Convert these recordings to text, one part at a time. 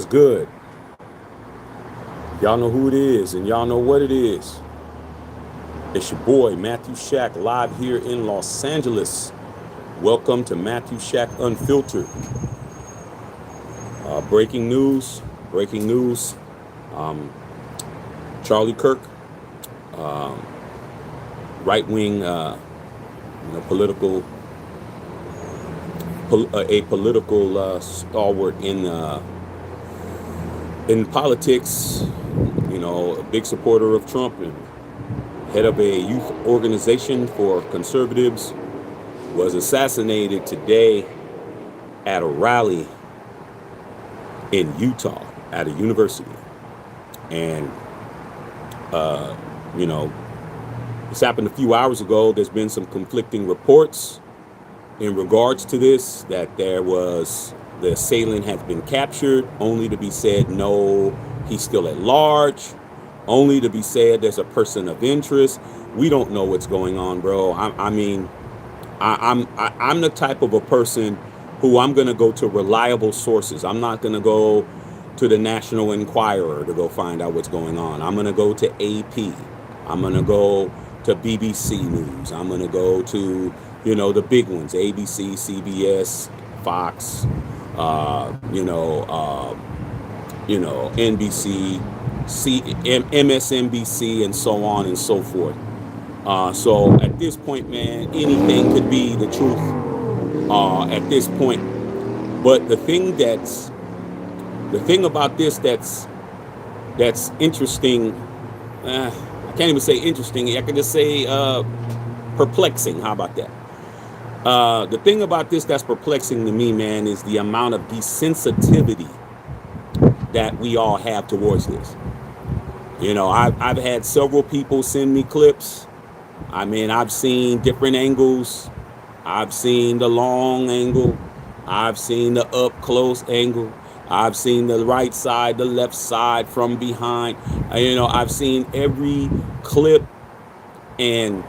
good? Y'all know who it is, and y'all know what it is. It's your boy, Matthew Shack, live here in Los Angeles. Welcome to Matthew Shack Unfiltered. Breaking news. Charlie Kirk, right-wing, political, a political stalwart in politics. A big supporter of Trump and head of a youth organization for conservatives, was assassinated today at a rally in Utah at a university. And, this happened a few hours ago. There's been some conflicting reports in regards to this, that the assailant has been captured, only to be said, no, he's still at large, only to be said there's a person of interest. We don't know what's going on, bro. I'm the type of a person who I'm going to go to reliable sources. I'm not going to go to the National Enquirer to go find out what's going on. I'm going to go to AP. I'm going to go to BBC News. I'm going to go to, the big ones, ABC, CBS, Fox, NBC, MSNBC, and so on and so forth. So at this point, man, anything could be the truth at this point. But the thing about this that's interesting, I can't even say interesting. I can just say perplexing. How about that? The thing about this that's perplexing to me, man, is the amount of desensitivity that we all have towards this. I've had several people send me clips. I've seen different angles. I've seen the long angle. I've seen the up close angle. I've seen the right side, the left side, from behind. I've seen every clip, and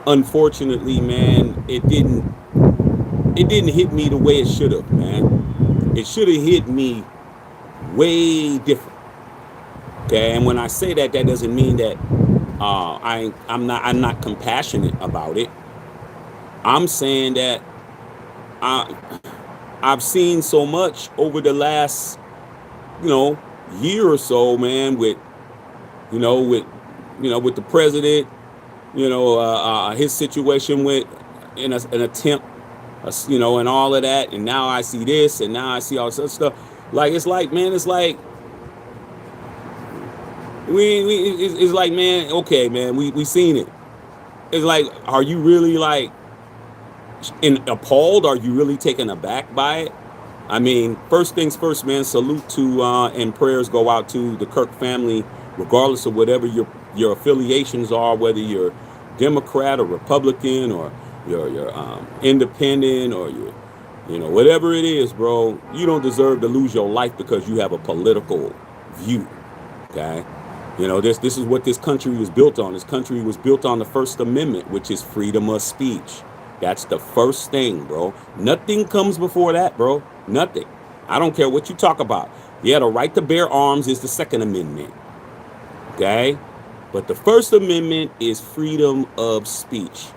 unfortunately, man, it didn't hit me the way it should have, man. It should have hit me way different. Okay, and when I say that, that doesn't mean that I'm not compassionate about it. I'm saying that I've seen so much over the last year or so, man, with the president, his situation with an attempt, and all of that, and now I see this, and now I see all this other stuff. It's like, man, okay, man, we seen it. It's like, are you really appalled? Are you really taken aback by it? First things first, man, salute to and prayers go out to the Kirk family, regardless of whatever your affiliations are, whether you're Democrat or Republican or you're independent or you're whatever it is, bro. You don't deserve to lose your life because you have a political view. Okay. This is what this country was built on. This country was built on the First Amendment, which is freedom of speech. That's the first thing, bro. Nothing comes before that, bro. Nothing. I don't care what you talk about. Yeah, the right to bear arms is the Second Amendment. Okay? But the First Amendment is freedom of speech.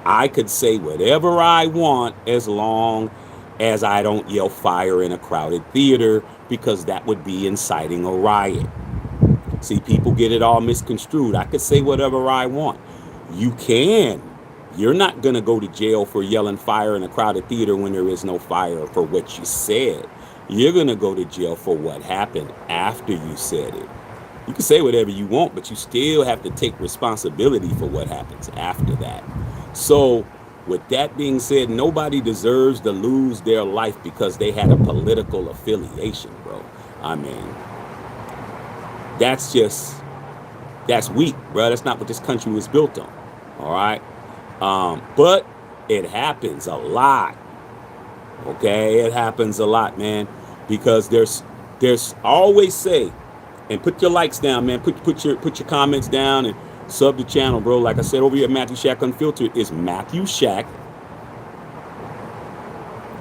I could say whatever I want as long as I don't yell fire in a crowded theater, because that would be inciting a riot. See, people get it all misconstrued. I could say whatever I want. You can. You're not going to go to jail for yelling fire in a crowded theater when there is no fire for what you said. You're going to go to jail for what happened after you said it. You can say whatever you want, but you still have to take responsibility for what happens after that. So, with that being said, nobody deserves to lose their life because they had a political affiliation, bro. That's weak, bro. That's not what this country was built on. All right. But it happens a lot. Okay. It happens a lot, man, because there's always say, and put your likes down, man. Put your comments down and sub the channel, bro. Like I said, over here at Matthew Shack Unfiltered is Matthew Shack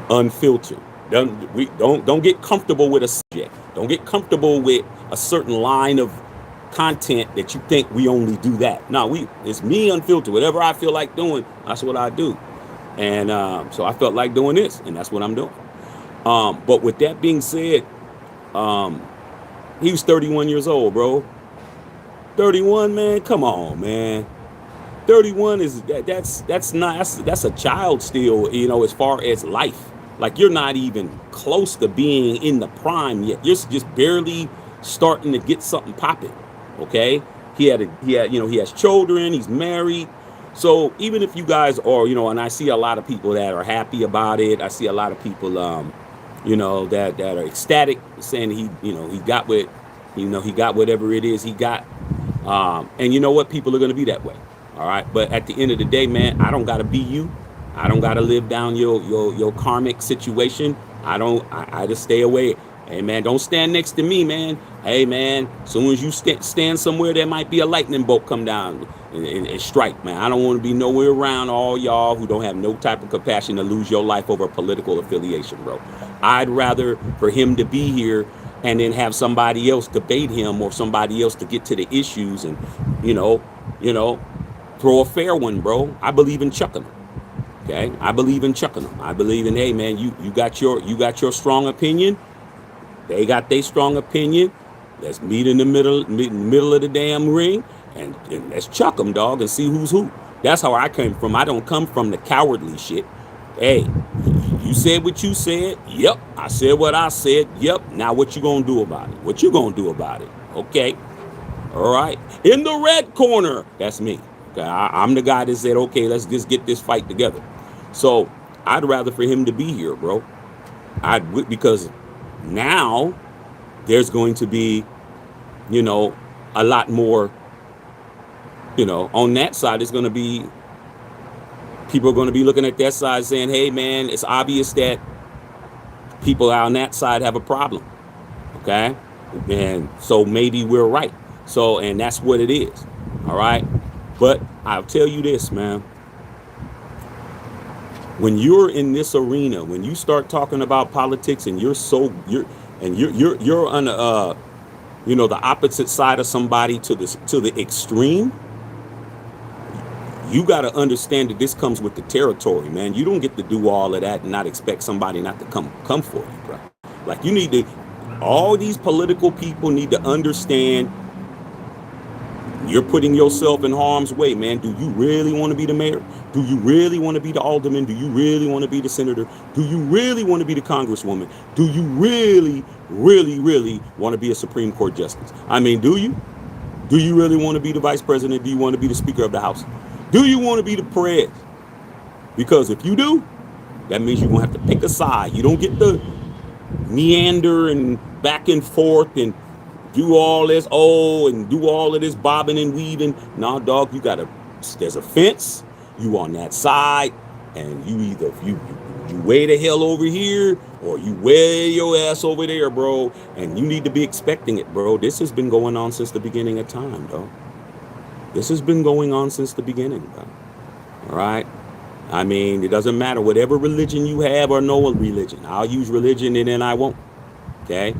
Unfiltered. Don't get comfortable with a subject. Don't get comfortable with a certain line of content that you think we only do that. No, it's me unfiltered. Whatever I feel like doing, that's what I do. And so I felt like doing this, and that's what I'm doing. But with that being said, he was 31 years old, bro. 31, man. Come on, man. 31 is that's not that's a child still, as far as life. Like, you're not even close to being in the prime yet. You're just barely starting to get something popping. Okay? He has children, he's married. So even if you guys are, and I see a lot of people that are happy about it. I see a lot of people that are ecstatic, saying he got whatever it is he got. And you know what? People are going to be that way. All right. But at the end of the day, man, I don't got to be you. I don't got to live down your karmic situation. I just stay away. Hey, man, don't stand next to me, man. Hey, man, as soon as you stand somewhere, there might be a lightning bolt come down and strike, man. I don't want to be nowhere around all y'all who don't have no type of compassion to lose your life over a political affiliation, bro. I'd rather for him to be here and then have somebody else debate him, or somebody else to get to the issues and, throw a fair one, bro. I believe in chucking them. Okay, I believe in chucking them. I believe in, hey, man, you got your strong opinion. They got their strong opinion. Let's meet in the middle of the damn ring, and let's chuck them, dog, and see who's who. That's how I came from. I don't come from the cowardly shit. Hey, you said what you said. Yep. I said what I said. Yep. Now what you gonna do about it? What you gonna do about it? Okay. All right. In the red corner, that's me. Okay. I'm the guy that said, okay, let's just get this fight together. So I'd rather for him to be here, bro. Because now there's going to be, a lot more, on that side. It's going to be, people are going to be looking at that side saying, hey, man, it's obvious that people on that side have a problem. Okay. And so maybe we're right. So, and that's what it is. All right. But I'll tell you this, man. When you're in this arena, when you start talking about politics and you're on the opposite side of somebody to the extreme, you got to understand that this comes with the territory, man. You don't get to do all of that and not expect somebody not to come for you, bro. Like, all these political people need to understand you're putting yourself in harm's way, man. Do you really want to be the mayor? Do you really want to be the alderman? Do you really want to be the senator? Do you really want to be the congresswoman? Do you really, really, really want to be a Supreme Court justice? I mean, do you? Do you really want to be the vice president? Do you want to be the Speaker of the House? Do you want to be the pres? Because if you do, that means you're going to have to pick a side. You don't get to meander and back and forth and do all this, and do all of this bobbing and weaving. Nah, dog, there's a fence. You on that side, and you way the hell over here, or you way your ass over there, bro. And you need to be expecting it, bro. This has been going on since the beginning of time, dog. This has been going on since the beginning, bro. All right? I mean, it doesn't matter whatever religion you have or no religion. I'll use religion and then I won't. Okay?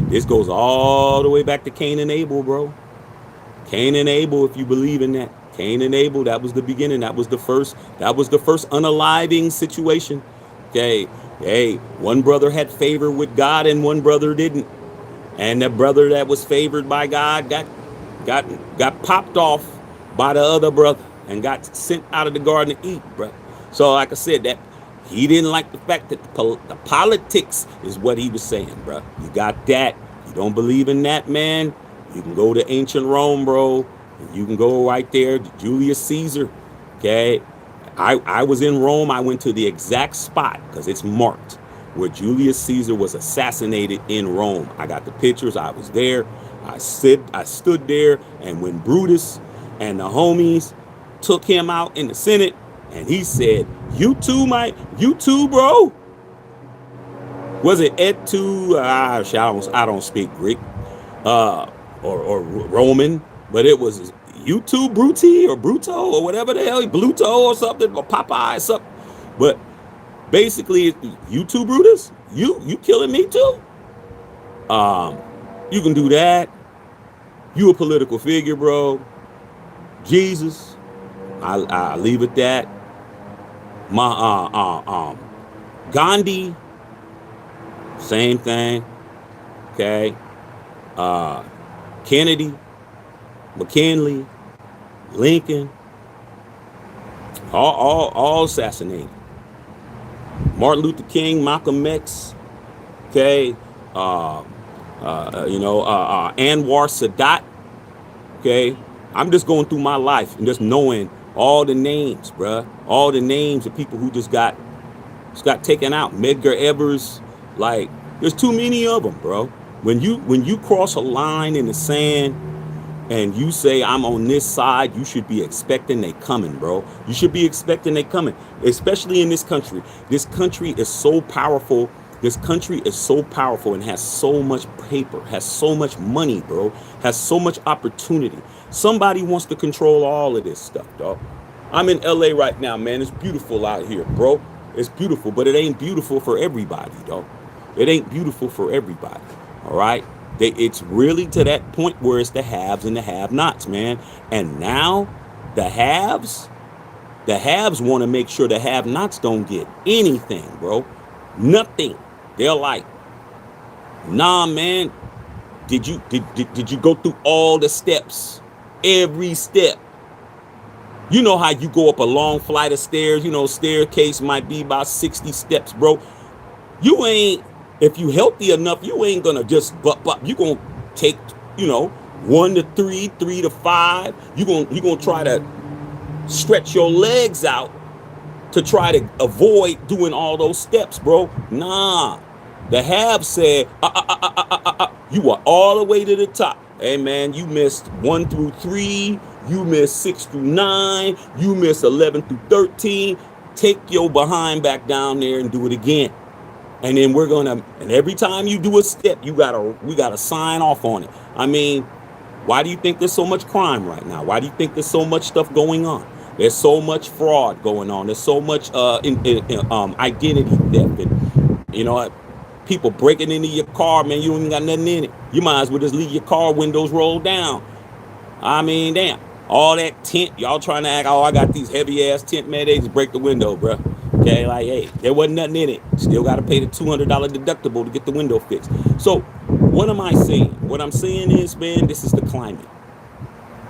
This goes all the way back to Cain and Abel, bro. Cain and Abel, if you believe in that. Cain and Abel, that was the beginning. That was the first unaliving situation. Okay. Hey, one brother had favor with God and one brother didn't. And the brother that was favored by God got popped off by the other brother and got sent out of the garden to eat, bro. So like I said, that he didn't like the fact that the politics is what he was saying, bro. You got that. You don't believe in that, man? You can go to ancient Rome, bro. You can go right there to Julius Caesar. Okay. I was in Rome. I went to the exact spot because it's marked where Julius Caesar was assassinated in Rome. I got the pictures. I was there. I stood there, and when Brutus and the homies took him out in the Senate, and he said, you too, bro. Was it et tu? I don't speak Greek or Roman, but it was you too, Bruti or Bruto or whatever the hell, Bluto or something, or Popeye or something. But basically, you too, Brutus. You killing me too. Um, you can do that. You a political figure, bro. Jesus, I leave it that. My Gandhi, same thing. Okay. Uh, Kennedy, McKinley, Lincoln, all assassinated. Martin Luther King, Malcolm X. Okay. Uh, Anwar Sadat. Okay. I'm just going through my life and just knowing all the names, bruh. All the names of people who just got taken out. Medgar Evers, like there's too many of them, bro. When you cross a line in the sand and you say I'm on this side, you should be expecting they coming, bro. You should be expecting they coming, especially in this country. This country is so powerful. This country is so powerful and has so much paper, has so much money, bro, has so much opportunity. Somebody wants to control all of this stuff, dog. I'm in LA right now, man. It's beautiful out here, bro. It's beautiful, but it ain't beautiful for everybody, dog. It ain't beautiful for everybody. All right. It's really to that point where it's the haves and the have-nots, man. And now the haves want to make sure the have-nots don't get anything, bro. Nothing. They're like, nah, man. Did you go through all the steps? Every step. You know how you go up a long flight of stairs, staircase might be about 60 steps, bro. You ain't, if you healthy enough, you ain't gonna just but you gonna take, 1 to 3, 3 to 5. You gonna try to stretch your legs out to try to avoid doing all those steps, bro. Nah. The have said, you are all the way to the top. Hey man, you missed 1 through 3, you missed 6 through 9, you missed 11 through 13. Take your behind back down there and do it again. And then and every time you do a step, we gotta sign off on it. I mean, why do you think there's so much crime right now? Why do you think there's so much stuff going on? There's so much fraud going on. There's so much identity theft. And, people breaking into your car, man. You don't even got nothing in it. You might as well just leave your car windows rolled down. I mean, damn. All that tint, y'all trying to act, oh, I got these heavy ass tint, man. They just break the window, bro. Okay, like, hey, there wasn't nothing in it. Still got to pay the $200 deductible to get the window fixed. So, what am I saying? What I'm saying is, man, this is the climate.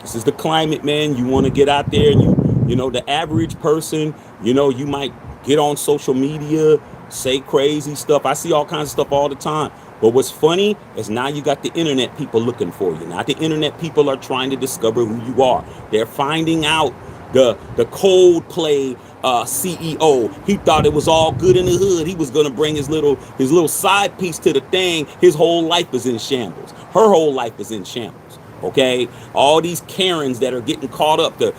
This is the climate, man. You want to get out there and the average person, you might get on social media, say crazy stuff. I see all kinds of stuff all the time. But what's funny is now you got the internet people looking for you. Now the internet people are trying to discover who you are. They're finding out the Coldplay CEO. He thought it was all good in the hood. He was gonna bring his little side piece to the thing. His whole life is in shambles. Her whole life is in shambles. Okay, all these Karens that are getting caught up, the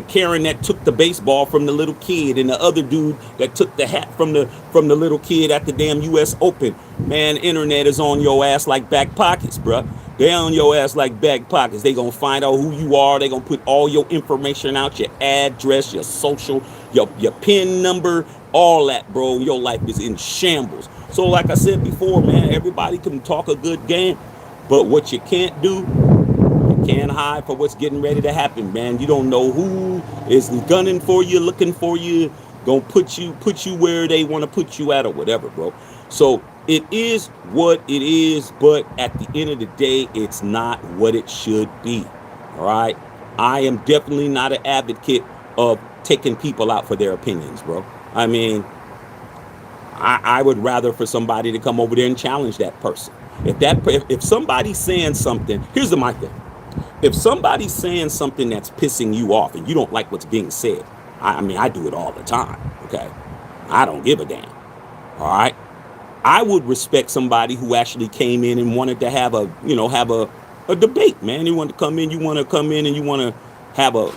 Karen that took the baseball from the little kid, and the other dude that took the hat from the little kid at the damn U.S. Open. Man, internet is on your ass like back pockets, bruh. They on your ass like back pockets. They gonna find out who you are. They gonna put all your information out, your address, your social, your PIN number, all that, bro. Your life is in shambles. So like I said before, man, everybody can talk a good game, but what you can't do, can't hide for what's getting ready to happen, man. You don't know who is gunning for you, looking for you, gonna put you where they want to put you at or whatever, bro. So it is what it is, but at the end of the day, it's not what it should be. All right. I am definitely not an advocate of taking people out for their opinions, bro. I mean, I would rather for somebody to come over there and challenge that person. If somebody's saying something, here's my thing. If somebody's saying something that's pissing you off and you don't like what's being said, I mean, I do it all the time, okay? I don't give a damn, all right? I would respect somebody who actually came in and wanted to have a debate, man. You want to come in and you want to have a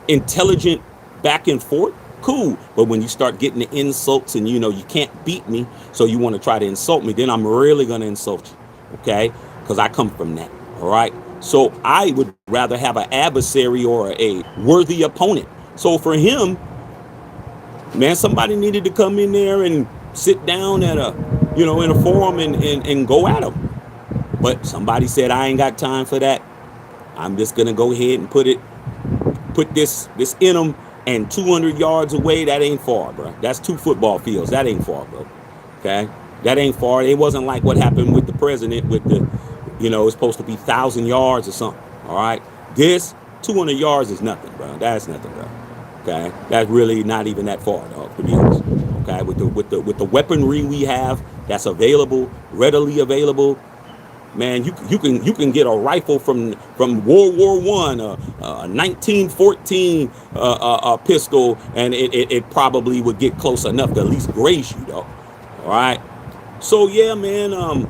intelligent back and forth, cool. But when you start getting the insults and, you can't beat me, so you want to try to insult me, then I'm really going to insult you, okay? Because I come from that, all right? So I would rather have an adversary or a worthy opponent. So for him, man, somebody needed to come in there and sit down at in a forum and go at him. But somebody said I ain't got time for that. I'm just gonna go ahead and put this in them. And 200 yards away, that ain't far, bro. That's 2 football fields. That ain't far, bro. Okay, that ain't far. It wasn't like what happened with the president with the, it's supposed to be 1,000 yards or something. All right, this 200 yards is nothing, bro. That's nothing, bro. Okay, that's really not even that far, dog. To be honest. Okay, with the weaponry we have that's available, readily available, man, you can get a rifle from World War One, a 1914 pistol, and it probably would get close enough to at least graze you, though. All right. So yeah, man.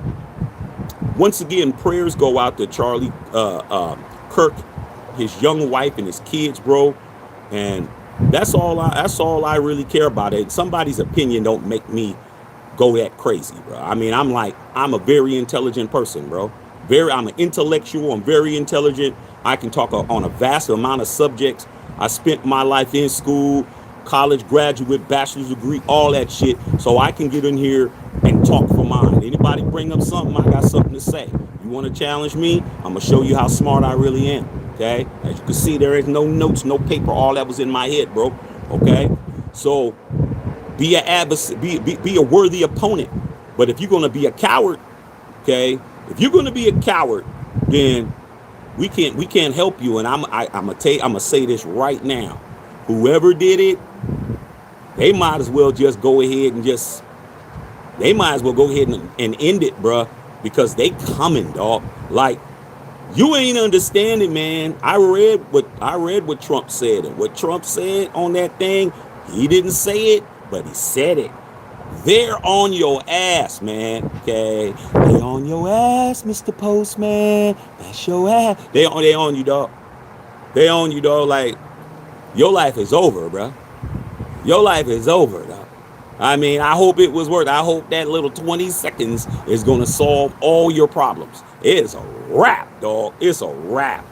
Once again, prayers go out to Charlie Kirk, his young wife, and his kids, bro. And that's all I really care about. It. Somebody's opinion don't make me go that crazy, bro. I mean, I'm a very intelligent person, bro. I'm an intellectual. I'm very intelligent. I can talk on a vast amount of subjects. I spent my life in school, college graduate, bachelor's degree, all that shit. So I can get in here and talk for mine. Anybody bring up something, I got something to say. You want to challenge me? I'm gonna show you how smart I really am. Okay? As you can see, there is no notes, no paper. All that was in my head, bro. Okay? So be a adversary, be a worthy opponent. But if you're gonna be a coward, okay, if you're gonna be a coward, then we can't help you. And I'm gonna say this right now. Whoever did it, they might as well just go ahead and they might as well go ahead and end it, bruh, because they coming, dog. Like, you ain't understanding, man. I read what Trump said, and what Trump said on that thing, he didn't say it, but he said it. They're on your ass, man. Okay, they on your ass, Mr. Postman. That's your ass. They on you, dog. They on you, dog. Like, your life is over, bruh. Your life is over, dog. I mean, I hope it was worth it. I hope that little 20 seconds is going to solve all your problems. It's a wrap, dog. It's a wrap.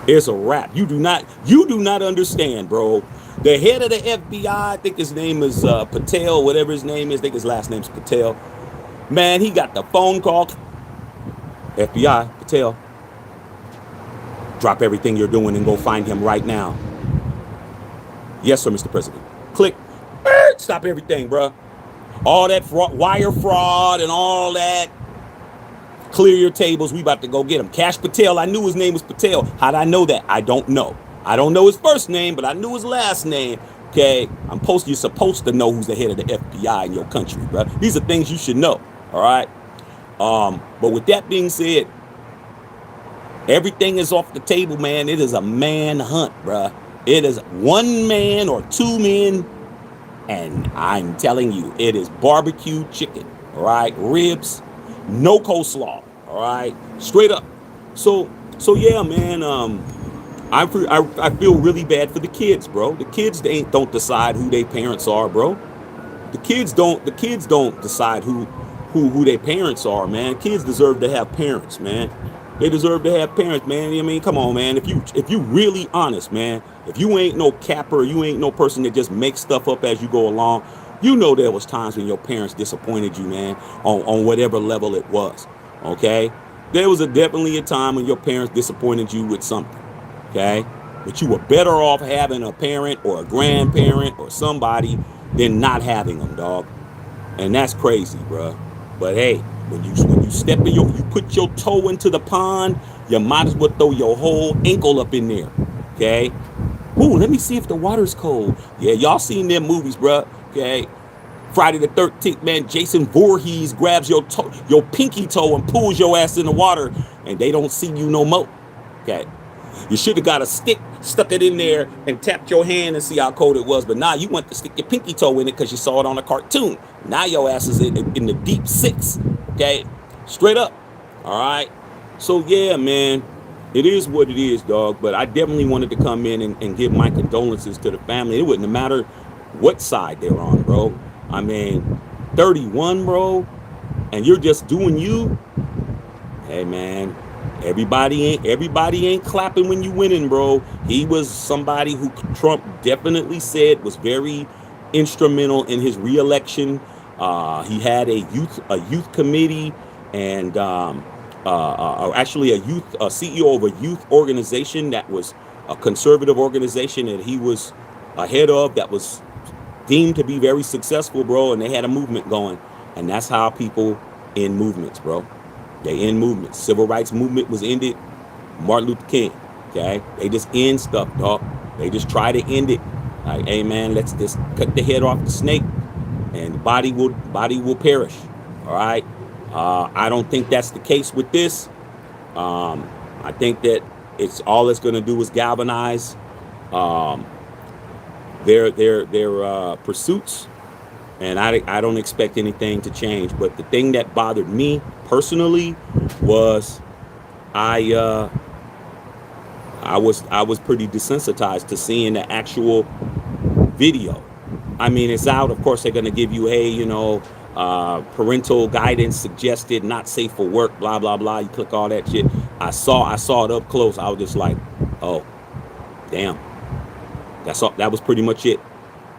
It's a wrap. You do not understand, bro. The head of the FBI, I think his name is Patel, whatever his name is. I think his last name's Patel. Man, he got the phone call. FBI, Patel, drop everything you're doing and go find him right now. Yes, sir, Mr. President. Click. Stop everything, bro. All that wire fraud and all that. Clear your tables. We about to go get him. Cash Patel. I knew his name was Patel. How'd I know that? I don't know. I don't know his first name, but I knew his last name. Okay, you're supposed to know who's the head of the FBI in your country, bro. These are things you should know. All right. But with that being said, everything is off the table, man. It is a manhunt, bro. It is one man or two men, and I'm telling you, it is barbecue chicken. All right, ribs, no coleslaw. All right, straight up. So yeah, man. I feel really bad for the kids, bro. The kids don't decide who their parents are, bro. The kids don't decide who their parents are, man. Kids deserve to have parents, man. They deserve to have parents, man. I mean, come on, man. If you really honest, man, if you ain't no capper, you ain't no person that just makes stuff up as you go along, you know there was times when your parents disappointed you, man, on whatever level it was. Okay? There was definitely a time when your parents disappointed you with something. Okay? But you were better off having a parent or a grandparent or somebody than not having them, dog. And that's crazy, bro. But hey, when you put your toe into the pond, you might as well throw your whole ankle up in there. Okay? Ooh, let me see if the water's cold. Yeah, y'all seen them movies, bro. Okay? Friday the 13th, man, Jason Voorhees grabs your pinky toe and pulls your ass in the water, and they don't see you no more. Okay? You should have got a stick, stuck it in there, and tapped your hand and see how cold it was. But now you want to stick your pinky toe in it because you saw it on a cartoon. Now your ass is in the deep six. Okay? Straight up. All right? So, yeah, man. It is what it is, dog. But I definitely wanted to come in and give my condolences to the family. It wouldn't matter what side they're on, bro. I mean, 31, bro, and you're just doing you. Hey, man. Everybody ain't clapping when you winning, bro. He was somebody who Trump definitely said was very instrumental in his reelection. He had a youth committee and actually a CEO of a youth organization that was a conservative organization that he was ahead of, that was deemed to be very successful, bro. And they had a movement going, and that's how people end movements, bro. They end movements. Civil rights movement was ended. Martin Luther King. Okay, they just end stuff, dog. They just try to end it. Like, hey man, let's just cut the head off the snake, and the body will perish. All right. I don't think that's the case with this. I think that it's going to do is galvanize um, their pursuits, and I don't expect anything to change. But the thing that bothered me personally was I uh, I was pretty desensitized to seeing the actual video. I mean, it's out. Of course, they're going to give you, hey, parental guidance suggested, not safe for work, blah blah blah. You click all that shit. I saw it up close. I was just like, oh, damn. That's all. That was pretty much it.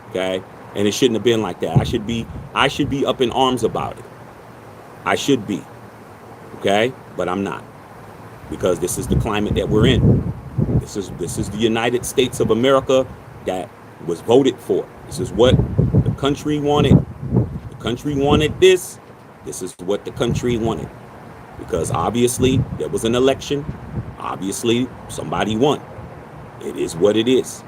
Okay, and it shouldn't have been like that. I should be up in arms about it. I should be. Okay, but I'm not, because this is the climate that we're in. This is the United States of America that was voted for. This is what the country wanted. The country wanted this. This is what the country wanted. Because obviously there was an election. Obviously somebody won. It is what it is.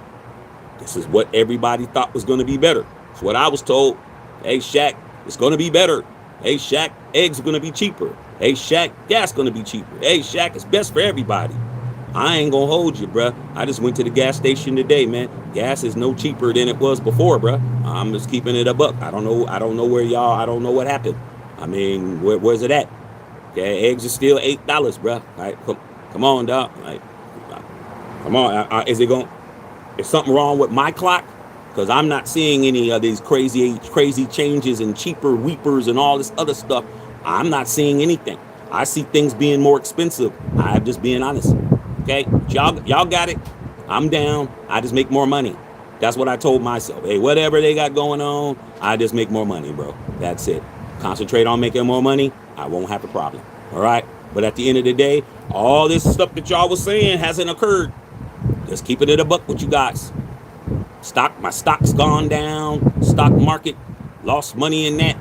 This is what everybody thought was going to be better. It's what I was told. Hey, Shaq, it's going to be better. Hey, Shaq, eggs are going to be cheaper. Hey, Shaq, gas going to be cheaper. Hey, Shaq, it's best for everybody. I ain't gonna hold you, bruh. I just went to the gas station today, man. Gas is no cheaper than it was before, bruh. I'm just keeping it a buck. I don't know where y'all. I don't know what happened. I mean, where's it at? Okay, eggs are still $8, bruh. All right, come on, dog. Like, come on. Is something wrong with my clock? Because I'm not seeing any of these crazy changes and cheaper weepers and all this other stuff. I'm not seeing anything. I see things being more expensive. I'm just being honest. Okay, y'all got it. I'm down. I just make more money. That's what I told myself. Hey, whatever they got going on, I just make more money, bro. That's it. Concentrate on making more money. I won't have a problem. All right. But at the end of the day, all this stuff that y'all was saying hasn't occurred. Just keeping it a buck with you guys. My stock's gone down. Stock market lost money in that.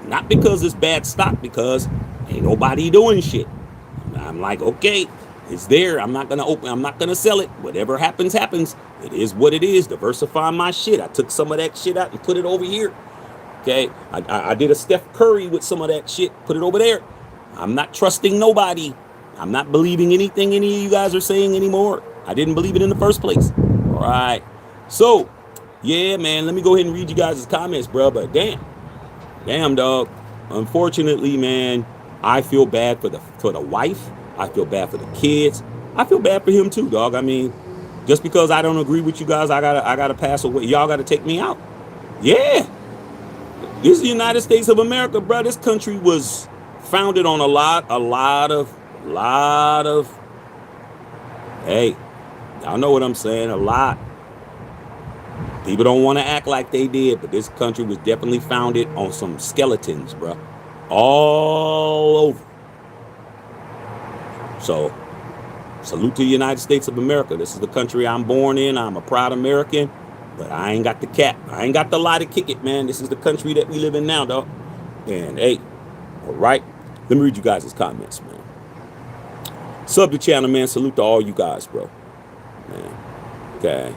Not because it's bad stock, because ain't nobody doing shit. I'm like, okay. It's there. I'm not gonna sell it. Whatever happens, happens. It is what it is. Diversify my shit. I took some of that shit out and put it over here. Okay. I did a Steph Curry with some of that shit. Put it over there. I'm not trusting nobody. I'm not believing anything any of you guys are saying anymore. I didn't believe it in the first place. All right. So, yeah, man. Let me go ahead and read you guys' comments, bro. But damn, dog. Unfortunately, man, I feel bad for the wife. I feel bad for the kids. I feel bad for him too, dog. I mean, just because I don't agree with you guys, I gotta pass away. Y'all gotta take me out. Yeah. This is the United States of America, bro. This country was founded on a lot of hey, y'all know what I'm saying, a lot. People don't want to act like they did, but this country was definitely founded on some skeletons, bro. All over. So, salute to the United States of America. This is the country I'm born in. I'm a proud American, but I ain't got the cap. I ain't got the lie to kick it, man. This is the country that we live in now, dog. And hey, all right. Let me read you guys' comments, man. Sub the channel, man. Salute to all you guys, bro. Man. Okay.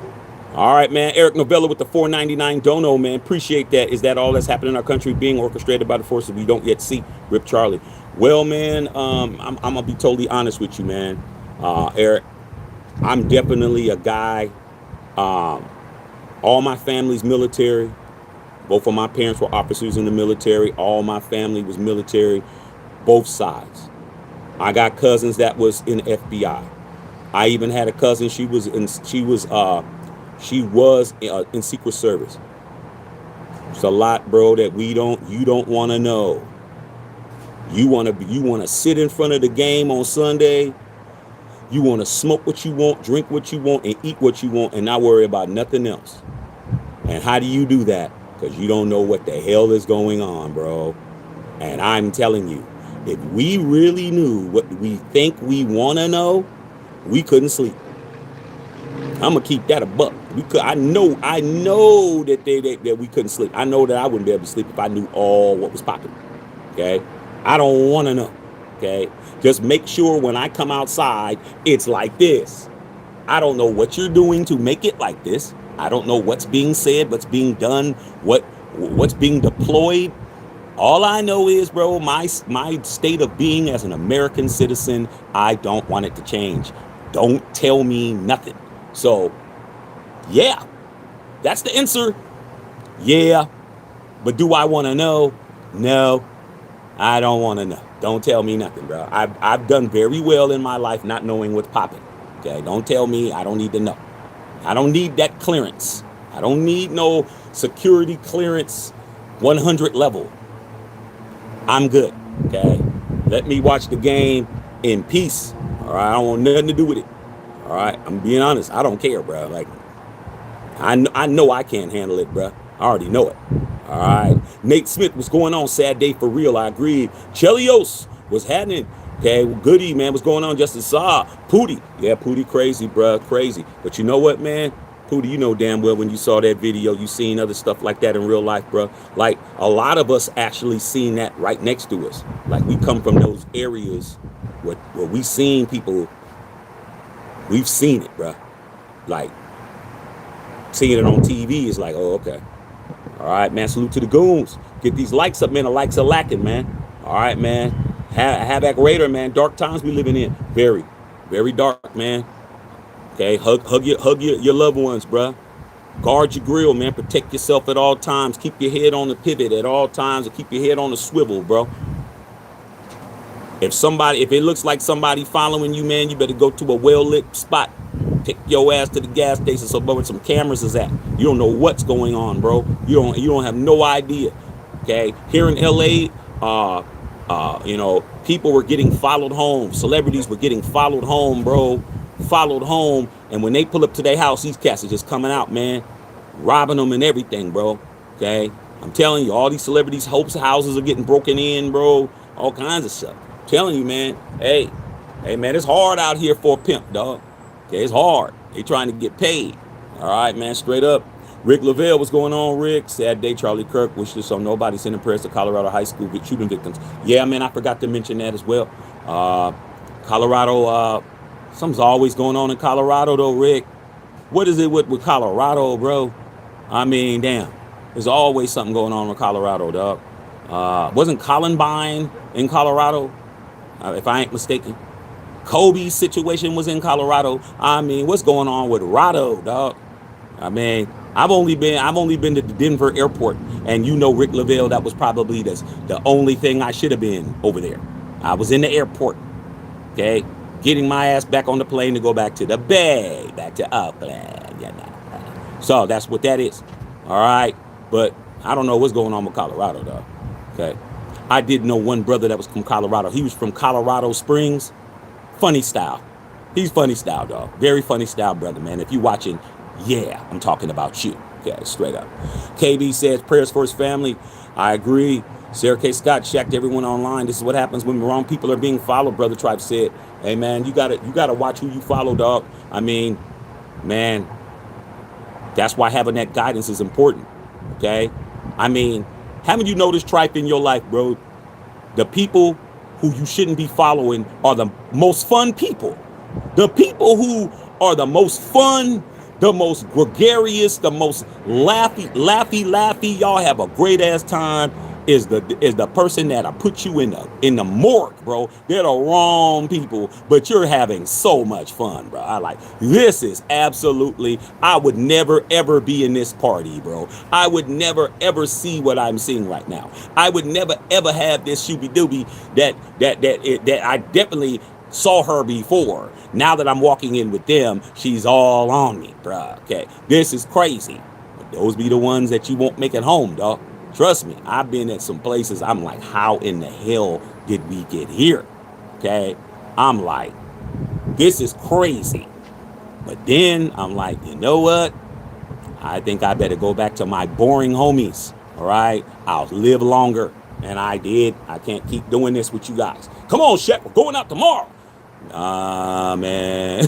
All right, man. Eric Novella with the $4.99 dono, man. Appreciate that. Is that all that's happening in our country, being orchestrated by the forces we don't yet see? Rip Charlie. Well, man, I'm gonna be totally honest with you, man. Eric, I'm definitely a guy. All my family's military. Both of my parents were officers in the military. All my family was military. Both sides. I got cousins that was in FBI. I even had a cousin. She was in Secret Service. It's a lot, bro, that you don't want to know. You want to sit in front of the game on Sunday. You want to smoke what you want, drink what you want, and eat what you want, and not worry about nothing else. And how do you do that? Because you don't know what the hell is going on, bro. And I'm telling you, If we really knew what we think we want to know, we couldn't sleep. I'm gonna keep that a buck. We could. I know that we couldn't sleep. I know that I wouldn't be able to sleep if I knew all what was popping. Okay, I don't want to know. Okay, just make sure when I come outside, it's like this. I don't know what you're doing to make it like this. I don't know what's being said, what's being done, what's being deployed. All I know is, bro, my state of being as an American citizen, I don't want it to change. Don't tell me nothing. So, yeah, that's the answer. Yeah, but do I want to know? No, I don't want to know. Don't tell me nothing, bro. I've done very well in my life not knowing what's popping. Okay, don't tell me. I don't need to know. I don't need that clearance. I don't need no security clearance 100 level. I'm good. Okay, let me watch the game in peace. All right, I don't want nothing to do with it. All right, I'm being honest. I don't care, bro. Like, I know I can't handle it, bro. I already know it. All right. Nate Smith, what's going on? Sad day for real. I agree. Chelios, what's happening? Okay, well, goody, man. What's going on? Justin Saw. Pootie. Yeah, Pootie crazy, bro. Crazy. But you know what, man? Pootie, you know damn well when you saw that video, you seen other stuff like that in real life, bro. Like, a lot of us actually seen that right next to us. Like, we come from those areas where we seen people, we've seen it, bro. Like, seeing it on TV is like, oh, okay. All right, man. Salute to the goons. Get these likes up, man. The likes are lacking, man. All right, man. Havoc Raider, man. Dark times we living in. Very, very dark, man. Okay, hug your loved ones, bro. Guard your grill, man. Protect yourself at all times. Keep your head on the pivot at all times, and keep your head on the swivel, bro. If it looks like somebody following you, man, you better go to a well-lit spot. Take your ass to the gas station so where some cameras is at. You don't know what's going on, bro. You don't have no idea. Okay, here in LA, people were getting followed home. Celebrities were getting followed home, bro. Followed home, and when they pull up to their house, these cats are just coming out, man, robbing them and everything, bro. Okay, I'm telling you, all these celebrities' houses are getting broken in, bro. All kinds of stuff. I'm telling you, man. Hey, man, it's hard out here for a pimp, dog. Okay, it's hard. They trying to get paid. All right, man, straight up. Rick Lavelle, what's going on, Rick? Sad day, Charlie Kirk. Wish this on nobody sending prayers to Colorado high school shooting victims. Yeah, man, I forgot to mention that as well. Colorado, something's always going on in Colorado, though, Rick. What is it with Colorado, bro? I mean, damn. There's always something going on in Colorado, dog. Wasn't Columbine in Colorado, if I ain't mistaken? Kobe's situation was in Colorado. I mean, what's going on with Rado, dog? I mean, I've only been to the Denver airport, and you know, Rick Lavelle, that was probably the only thing I should have been over there. I was in the airport, okay, getting my ass back on the plane to go back to the Bay, back to Oakland, you know. So that's what that is. All right, but I don't know what's going on with Colorado, dog. Okay, I did know one brother that was from Colorado. He was from Colorado Springs. Funny style. He's funny style, dog. Very funny style, brother, man. If you watching, yeah, I'm talking about you. Okay, straight up. KB says prayers for his family. I agree. Sarah K. Scott checked everyone online. This is what happens when the wrong people are being followed, Brother Tribe said. Hey, man, you gotta watch who you follow, dog. I mean, man, that's why having that guidance is important. Okay? I mean, haven't you noticed, Tribe, in your life, bro? The people who you shouldn't be following are the most fun people. The people who are the most fun, the most gregarious, the most laughy, y'all have a great ass time, is the person that'll put you in the morgue, bro. They're the wrong people, but you're having so much fun, bro. I like, this is absolutely, I would never ever be in this party, bro. I would never ever see what I'm seeing right now. I would never ever have this shooby dooby that I definitely saw her before. Now that I'm walking in with them, she's all on me, bro. Okay, this is crazy. But those be the ones that you won't make it home, dog. Trust me, I've been at some places, I'm like, how in the hell did we get here? Okay, I'm like, this is crazy. But then I'm like, you know what? I think I better go back to my boring homies. All right, I'll live longer. And I did. I can't keep doing this with you guys. Come on, Shep, we're going out tomorrow. Man.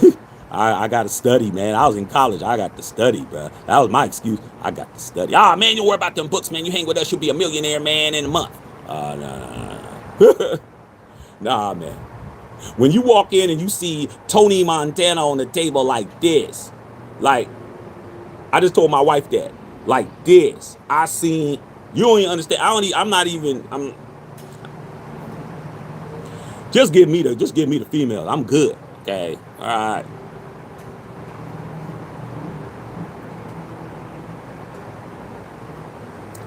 I got to study, man. I was in college. I got to study, bro. That was my excuse. I got to study. Man, you worry about them books, man. You hang with us, you'll be a millionaire, man, in a month. Nah. Nah, man. When you walk in and you see Tony Montana on the table like this, like, I just told my wife that, like this, I seen, you don't even understand. Just give me the female. I'm good. Okay. All right.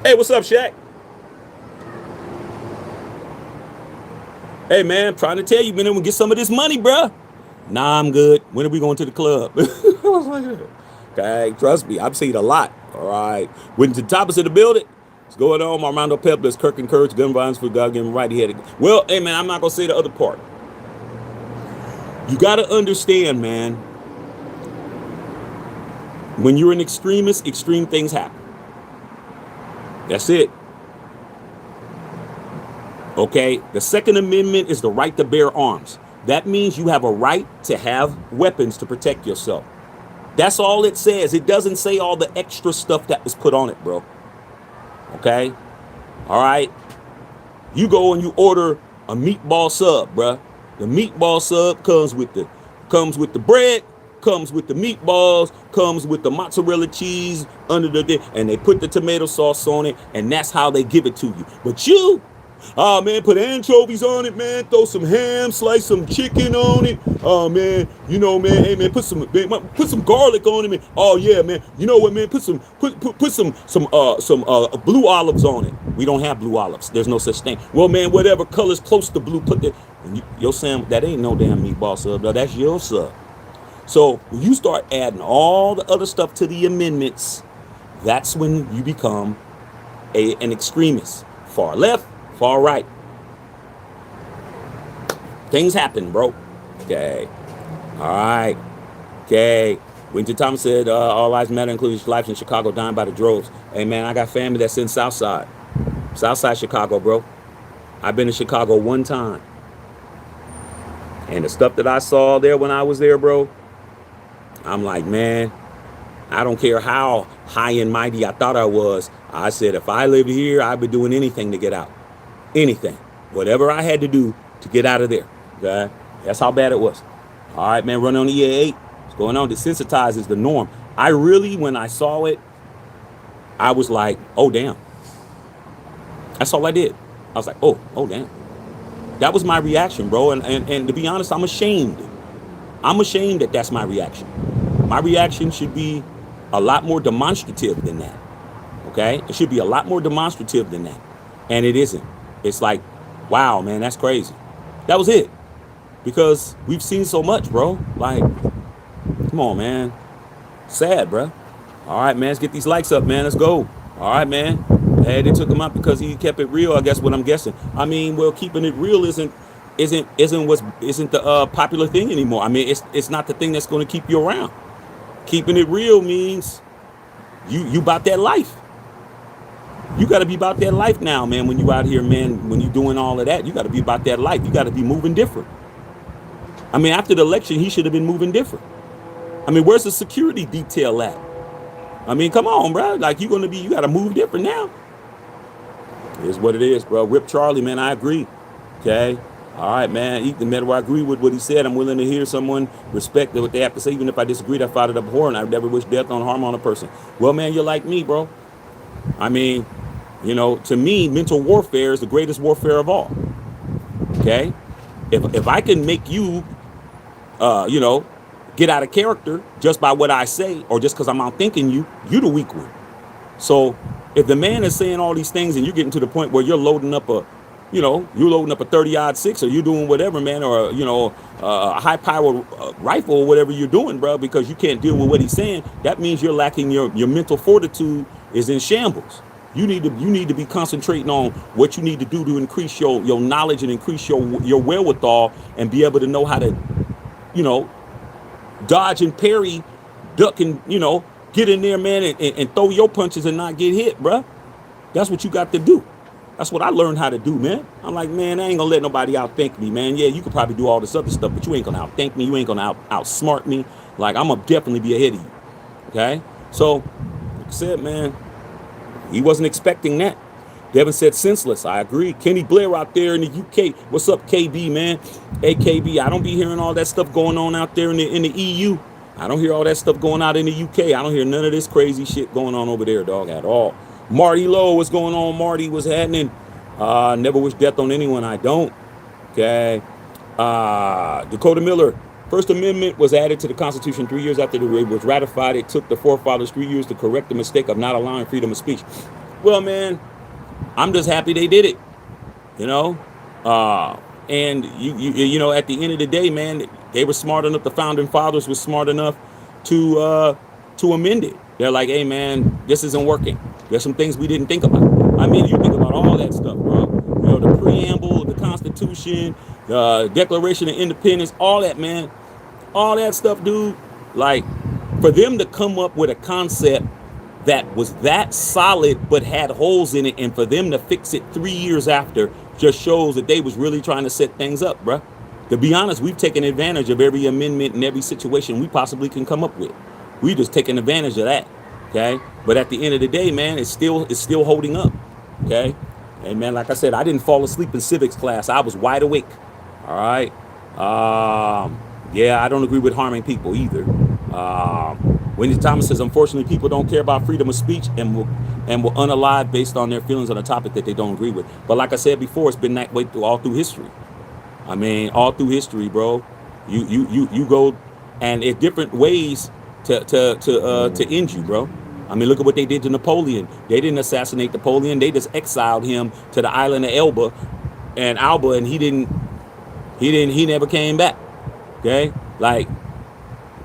Hey, what's up, Shaq? Hey, man, trying to tell you, man, we'll get some of this money, bruh. Nah, I'm good. When are we going to the club? I was like, okay, trust me, I've seen a lot. All right. Went to the top of the building. What's going on? Armando Pepless, Kirk encouraged gun violence for God getting right. He had it. Well, hey, man, I'm not going to say the other part. You got to understand, man, when you're an extremist, extreme things happen. That's it. Okay? The Second Amendment is the right to bear arms. That means you have a right to have weapons to protect yourself. That's all it says. It doesn't say all the extra stuff that was put on it, bro. Okay? All right? You go and you order a meatball sub, bro. The meatball sub comes with the bread, comes with the meatballs, comes with the mozzarella cheese under the thing, and they put the tomato sauce on it, and that's how they give it to you. But you, man, put anchovies on it, man. Throw some ham, slice some chicken on it. Man, you know, man. Hey, man, put some garlic on it, man. Oh yeah, man. You know what, man? Put some blue olives on it. We don't have blue olives. There's no such thing. Well, man, whatever color's close to blue, put the. Your Sam, that ain't no damn meatball sub, though. That's your sub. So when you start adding all the other stuff to the amendments, that's when you become an extremist. Far left, far right. Things happen, bro. Okay. All right. Okay. Winter Thomas said, all lives matter, including lives in Chicago, dying by the droves. Hey, man, I got family that's in Southside Chicago, bro. I've been to Chicago one time. And the stuff that I saw there when I was there, bro, I'm like, man, I don't care how high and mighty I thought I was. I said, if I lived here, I'd be doing anything to get out. Anything. Whatever I had to do to get out of there. Okay? That's how bad it was. All right, man, run on EA8. What's going on? Desensitized is the norm. I really, when I saw it, I was like, oh, damn. That's all I did. I was like, oh, damn. That was my reaction, bro. And to be honest, I'm ashamed. I'm ashamed that that's my reaction. My reaction should be a lot more demonstrative than that. Okay? It should be a lot more demonstrative than that. And it isn't. It's like, wow, man, that's crazy. That was it. Because we've seen so much, bro. Like, come on, man. Sad, bro. All right, man, let's get these likes up, man. Let's go. All right, man. Hey, they took him out because he kept it real, I guess what I'm guessing. I mean, well, keeping it real isn't the popular thing anymore. I mean, it's not the thing that's going to keep you around. Keeping it real means you about that life. You got to be about that life now, man. When you out here, man, when you doing all of that, you got to be about that life. You got to be moving different. I mean, after the election, he should have been moving different. I mean, where's the security detail at? I mean, come on, bro. Like, you got to move different now. It is what it is, bro. Rip Charlie, man. I agree. Okay. All right, man. Ethan Meadow, I agree with what he said. I'm willing to hear someone respect what they have to say, even if I disagree. I find it abhorrent. I never wish death on harm on a person. Well, man, you're like me, bro. I mean, you know, to me, mental warfare is the greatest warfare of all. Okay. If I can make you, you know, get out of character just by what I say, or just because I'm out thinking you the weak one. So if the man is saying all these things and you're getting to the point where you're loading up a 30-aught 6, or you're doing whatever, man, or, you know, a high-powered rifle or whatever you're doing, bro, because you can't deal with what he's saying, that means you're lacking your mental fortitude is in shambles. You need to be concentrating on what you need to do to increase your knowledge and increase your wherewithal and be able to know how to, you know, dodge and parry, duck and, you know, get in there, man, and throw your punches and not get hit, bruh. That's what you got to do. That's what I learned how to do, man. I'm like, man, I ain't gonna let nobody outthink me, man. Yeah, you could probably do all this other stuff, but you ain't gonna outthink me. You ain't gonna outsmart me. Like, I'm gonna definitely be ahead of you. Okay? So, like I said, man, he wasn't expecting that. Devin said senseless. I agree. Kenny Blair out there in the UK. What's up, KB, man? AKB. I don't be hearing all that stuff going on out there in the EU. I don't hear all that stuff going out in the UK. I don't hear none of this crazy shit going on over there, dog, at all. Marty Lowe, what's going on, Marty? What's happening? Never wish death on anyone. I don't. Okay. Dakota Miller. First Amendment was added to the Constitution 3 years after it was ratified. It took the forefathers 3 years to correct the mistake of not allowing freedom of speech. Well, man, I'm just happy they did it, you know. And you know, at the end of the day, man, they were smart enough. The founding fathers were smart enough to amend it. They're like, hey, man, this isn't working. There's some things we didn't think about. I mean, you think about all that stuff, bro. You know, the preamble, the Constitution, the Declaration of Independence, all that, man. All that stuff, dude. Like, for them to come up with a concept that was that solid but had holes in it, and for them to fix it 3 years after just shows that they was really trying to set things up, bruh. To be honest, we've taken advantage of every amendment and every situation we possibly can come up with. We just taking advantage of that, okay? But at the end of the day, man, it's still holding up, okay? And man, like I said, I didn't fall asleep in civics class. I was wide awake, all right? Yeah, I don't agree with harming people either. Wendy Thomas says, unfortunately, people don't care about freedom of speech and will unalive based on their feelings on a topic that they don't agree with. But like I said before, it's been that way all through history. I mean, all through history, bro. You go, and it's different ways to end you, bro. I mean, look at what they did to Napoleon. They didn't assassinate Napoleon. They just exiled him to the island of Elba, and he never came back. Okay, like,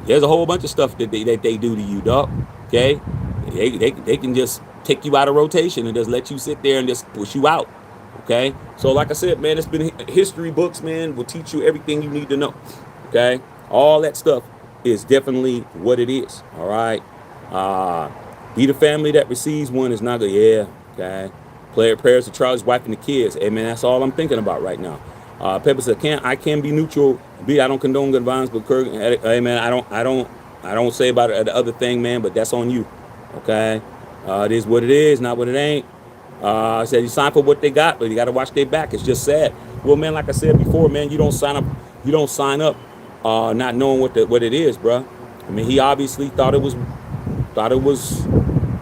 there's a whole bunch of stuff that they do to you, dog. Okay, they can just take you out of rotation and just let you sit there and just push you out. Okay, so like I said, man, it's been history books, man, will teach you everything you need to know. Okay, all that stuff is definitely what it is. All right, be the family that receives one is not good. Yeah, okay. Prayers to Charlie's wife and the kids. Hey, man, that's all I'm thinking about right now. Pepper said, I can be neutral. I don't condone gun violence, but Kirk, hey, man, I don't say about it the other thing, man, but that's on you. Okay, it is what it is, not what it ain't. I said you sign for what they got, but you got to watch their back. It's just sad. Well, man, like I said before, man, you don't sign up, not knowing what it is, bro. I mean, he obviously thought it was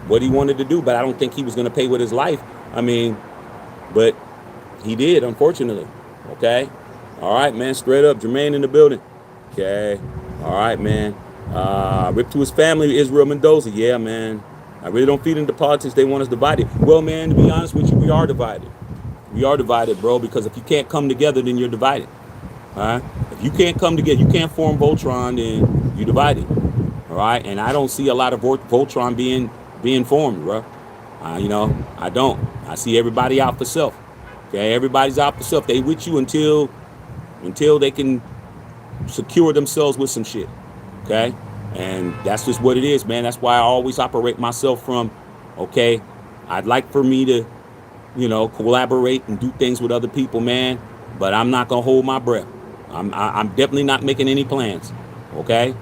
what he wanted to do, but I don't think he was going to pay with his life. I mean, but he did, unfortunately. Okay. All right, man. Straight up, Jermaine in the building. Okay. All right, man. Rip to his family, Israel Mendoza. Yeah, man. I really don't feed into politics. They want us divided. Well, man, to be honest with you, we are divided. We are divided, bro, because if you can't come together, then you're divided. All right. If you can't come together, you can't form Voltron, then you're divided. All right. And I don't see a lot of Voltron being formed, bro. You know, I don't. I see everybody out for self. Okay, everybody's out for self. They with you until they can secure themselves with some shit. Okay, and that's just what it is, man. That's why I always operate myself from, okay, I'd like for me to, you know, collaborate and do things with other people, man, but I'm not gonna hold my breath. I'm definitely not making any plans. Okay,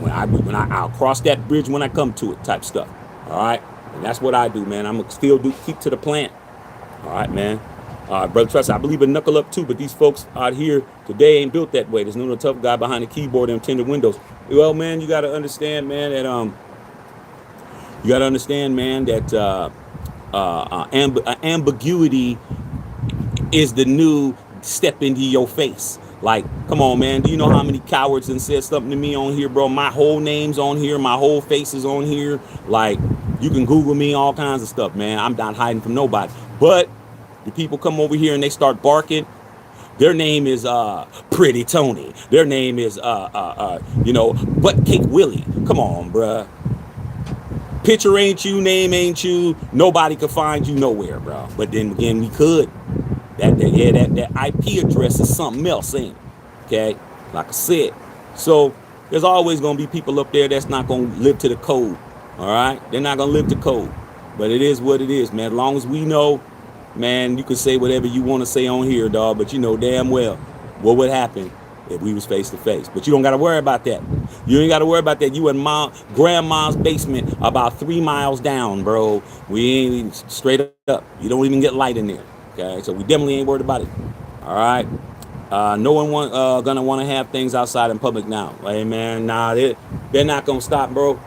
I'll cross that bridge when I come to it, type stuff. All right, and that's what I do, man. I'm gonna still keep to the plan. All right, man. Brother Trust, I believe in knuckle up too, but these folks out here today ain't built that way. There's no tough guy behind the keyboard and tinted windows. Well, man, you got to understand, man, that ambiguity is the new step into your face. Like, come on, man. Do you know how many cowards and said something to me on here, bro? My whole name's on here. My whole face is on here. Like, you can Google me, all kinds of stuff, man. I'm not hiding from nobody. But the people come over here and they start barking. Their name is Pretty Tony. Their name is Butt Cake Willie. Come on, bruh. Picture ain't you, name ain't you. Nobody could find you nowhere, bro. But then again, we could. That IP address is something else, ain't it? Okay, like I said. So there's always gonna be people up there that's not gonna live to the code. All right, they're not gonna live to code. But it is what it is, man. As long as we know Man, you can say whatever you want to say on here, dog, but you know damn well what would happen if we was face to face. But you don't got to worry about that. You ain't got to worry about that. You in grandma's basement about 3 miles down, bro. We ain't straight up. You don't even get light in there. Okay, so we definitely ain't worried about it. All right. No one gonna want to have things outside in public now. Hey man, nah, they're not gonna stop, bro.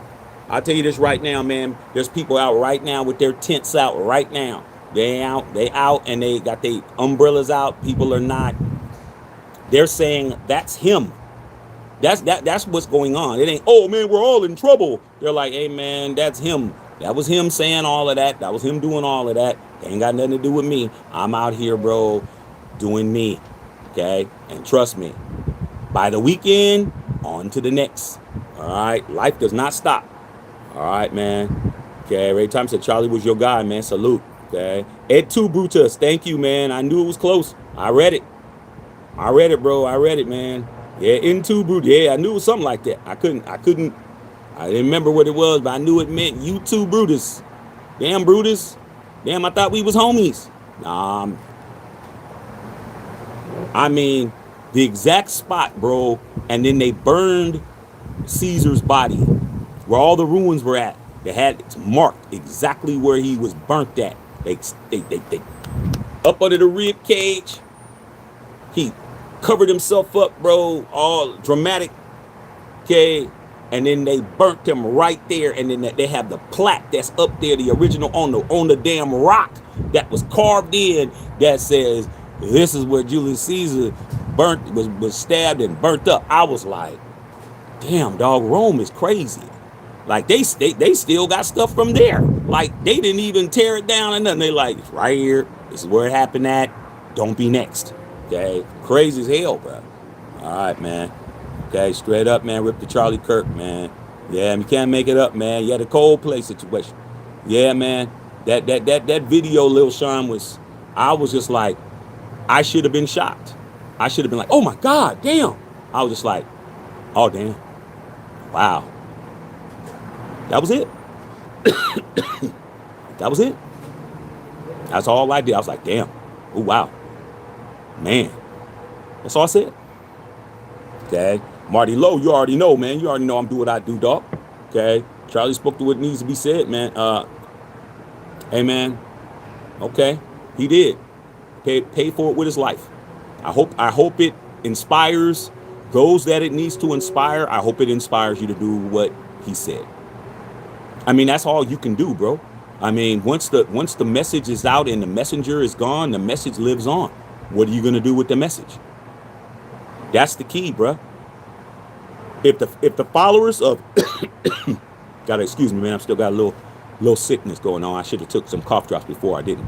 I'll tell you this right now, man. There's people out right now with their tents out right now. They out, and they got their umbrellas out. People are not. They're saying that's him. That's what's going on. It ain't, oh man, we're all in trouble. They're like, hey man, that's him. That was him saying all of that. That was him doing all of that. Ain't got nothing to do with me. I'm out here, bro, doing me. Okay? And trust me, by the weekend, on to the next. All right? Life does not stop. All right, man. Okay, Ray Thomas said Charlie was your guy, man. Salute. Okay. Ed 2 Brutus, thank you, man. I knew it was close. I read it, bro. I read it, man. Yeah, into Brutus. Yeah, I knew it was something like that. I didn't remember what it was, but I knew it meant you too, Brutus. Damn, Brutus. Damn, I thought we was homies. Nah, I mean, the exact spot, bro. And then they burned Caesar's body, where all the ruins were at. They had it marked exactly where he was burnt at. They up under the rib cage. He covered himself up, bro, all dramatic. Okay, and then they burnt him right there. And then they have the plaque that's up there, the original on the damn rock that was carved in that says this is where Julius Caesar was stabbed and burnt up. I was like, damn, dog, Rome is crazy. Like they still got stuff from there. Like they didn't even tear it down or nothing. They like, it's right here. This is where it happened at. Don't be next. Okay, crazy as hell, bro. All right, man. Okay, straight up, man. Rip the Charlie Kirk, man. Yeah, you can't make it up, man. You had a Coldplay situation. Yeah, man. That video, Lil Sean I was just like, I should have been shocked. I should have been like, oh my God, damn. I was just like, oh damn, wow. That was it. That was it. That's all I did. I was like, damn. Oh, wow. Man. That's all I said. Okay. Marty Lowe, you already know, man. You already know I'm doing what I do, dog. Okay. Charlie spoke to what needs to be said, man. Hey, man. Okay. He did. Pay for it with his life. I hope it inspires those that it needs to inspire. I hope it inspires you to do what he said. I mean, that's all you can do, bro. I mean, once the message is out and the messenger is gone, the message lives on. What are you gonna do with the message? That's the key, bro. If the followers of gotta excuse me, man, I've still got a little sickness going on. I should have took some cough drops before I didn't.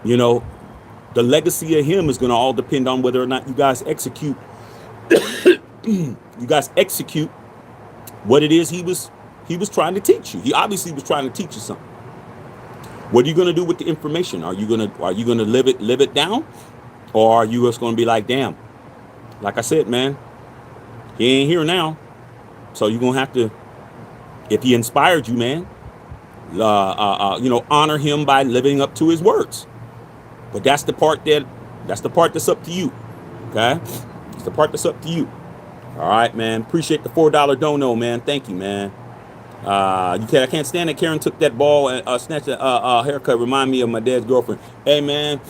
You know, the legacy of him is gonna all depend on whether or not you guys execute what it is he was trying to teach you. He obviously was trying to teach you something. What are you gonna do with the information? Are you gonna live it down, or are you just gonna be like, damn, like I said, man, he ain't here now, so you're gonna have to, if he inspired you, man, honor him by living up to his words. But that's the part that's up to you. Okay, it's the part that's up to you. All right, man. Appreciate the $4 dono, man. Thank you, man. I can't stand that Karen took that ball and snatched a haircut. Remind me of my dad's girlfriend. Hey, man,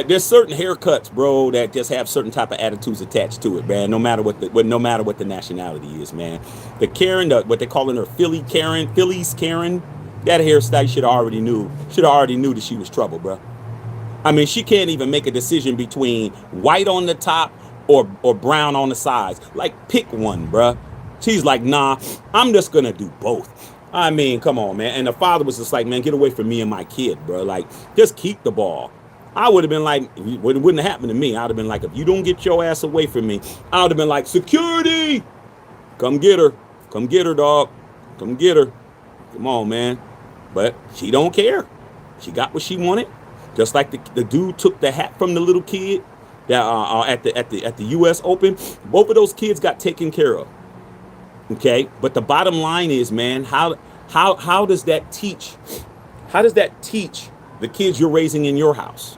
there's certain haircuts, bro, that just have certain type of attitudes attached to it, man. No matter what the nationality is, man. The Karen, what they calling her Philly's Karen, that hairstyle should have already knew that she was trouble, bro. I mean, she can't even make a decision between white on the top or brown on the sides. Like, pick one, bruh. She's like, nah, I'm just gonna do both. I mean, come on, man. And the father was just like, man, get away from me and my kid, bro. Like, just keep the ball. I would have been like, it wouldn't have happened to me. I'd have been like, if you don't get your ass away from me, I would have been like, security, come get her. Come get her, dog. Come get her. Come on, man. But she don't care. She got what she wanted. Just like the dude took the hat from the little kid that at the U.S. Open. Both of those kids got taken care of. Okay, but the bottom line is, man, how does that teach? How does that teach the kids you're raising in your house.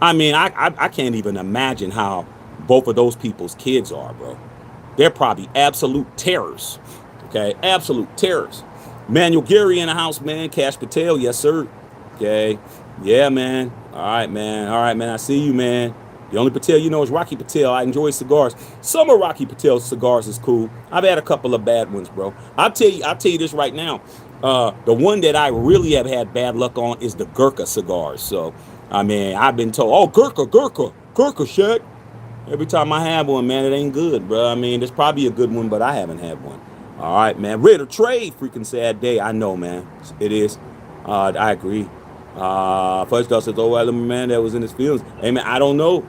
I mean, I can't even imagine how both of those people's kids are, bro. They're probably absolute terrors. Okay, absolute terrors. Manuel Gary in the house, man. Cash Patel, yes sir. Okay, yeah, man. All right, man. All right, man. I see you, man. The only Patel you know is Rocky Patel. I enjoy cigars. Some of Rocky Patel's cigars is cool. I've had a couple of bad ones, bro. I'll tell you this right now. The one that I really have had bad luck on is the Gurkha cigars. So, I mean, I've been told, oh, Gurkha, Shaq. Every time I have one, man, it ain't good, bro. I mean, there's probably a good one, but I haven't had one. All right, man. Rate or trade, freaking sad day. I know, man. It is. I agree. First off, says, oh, well, man, that was in his feelings. Hey, man, I don't know.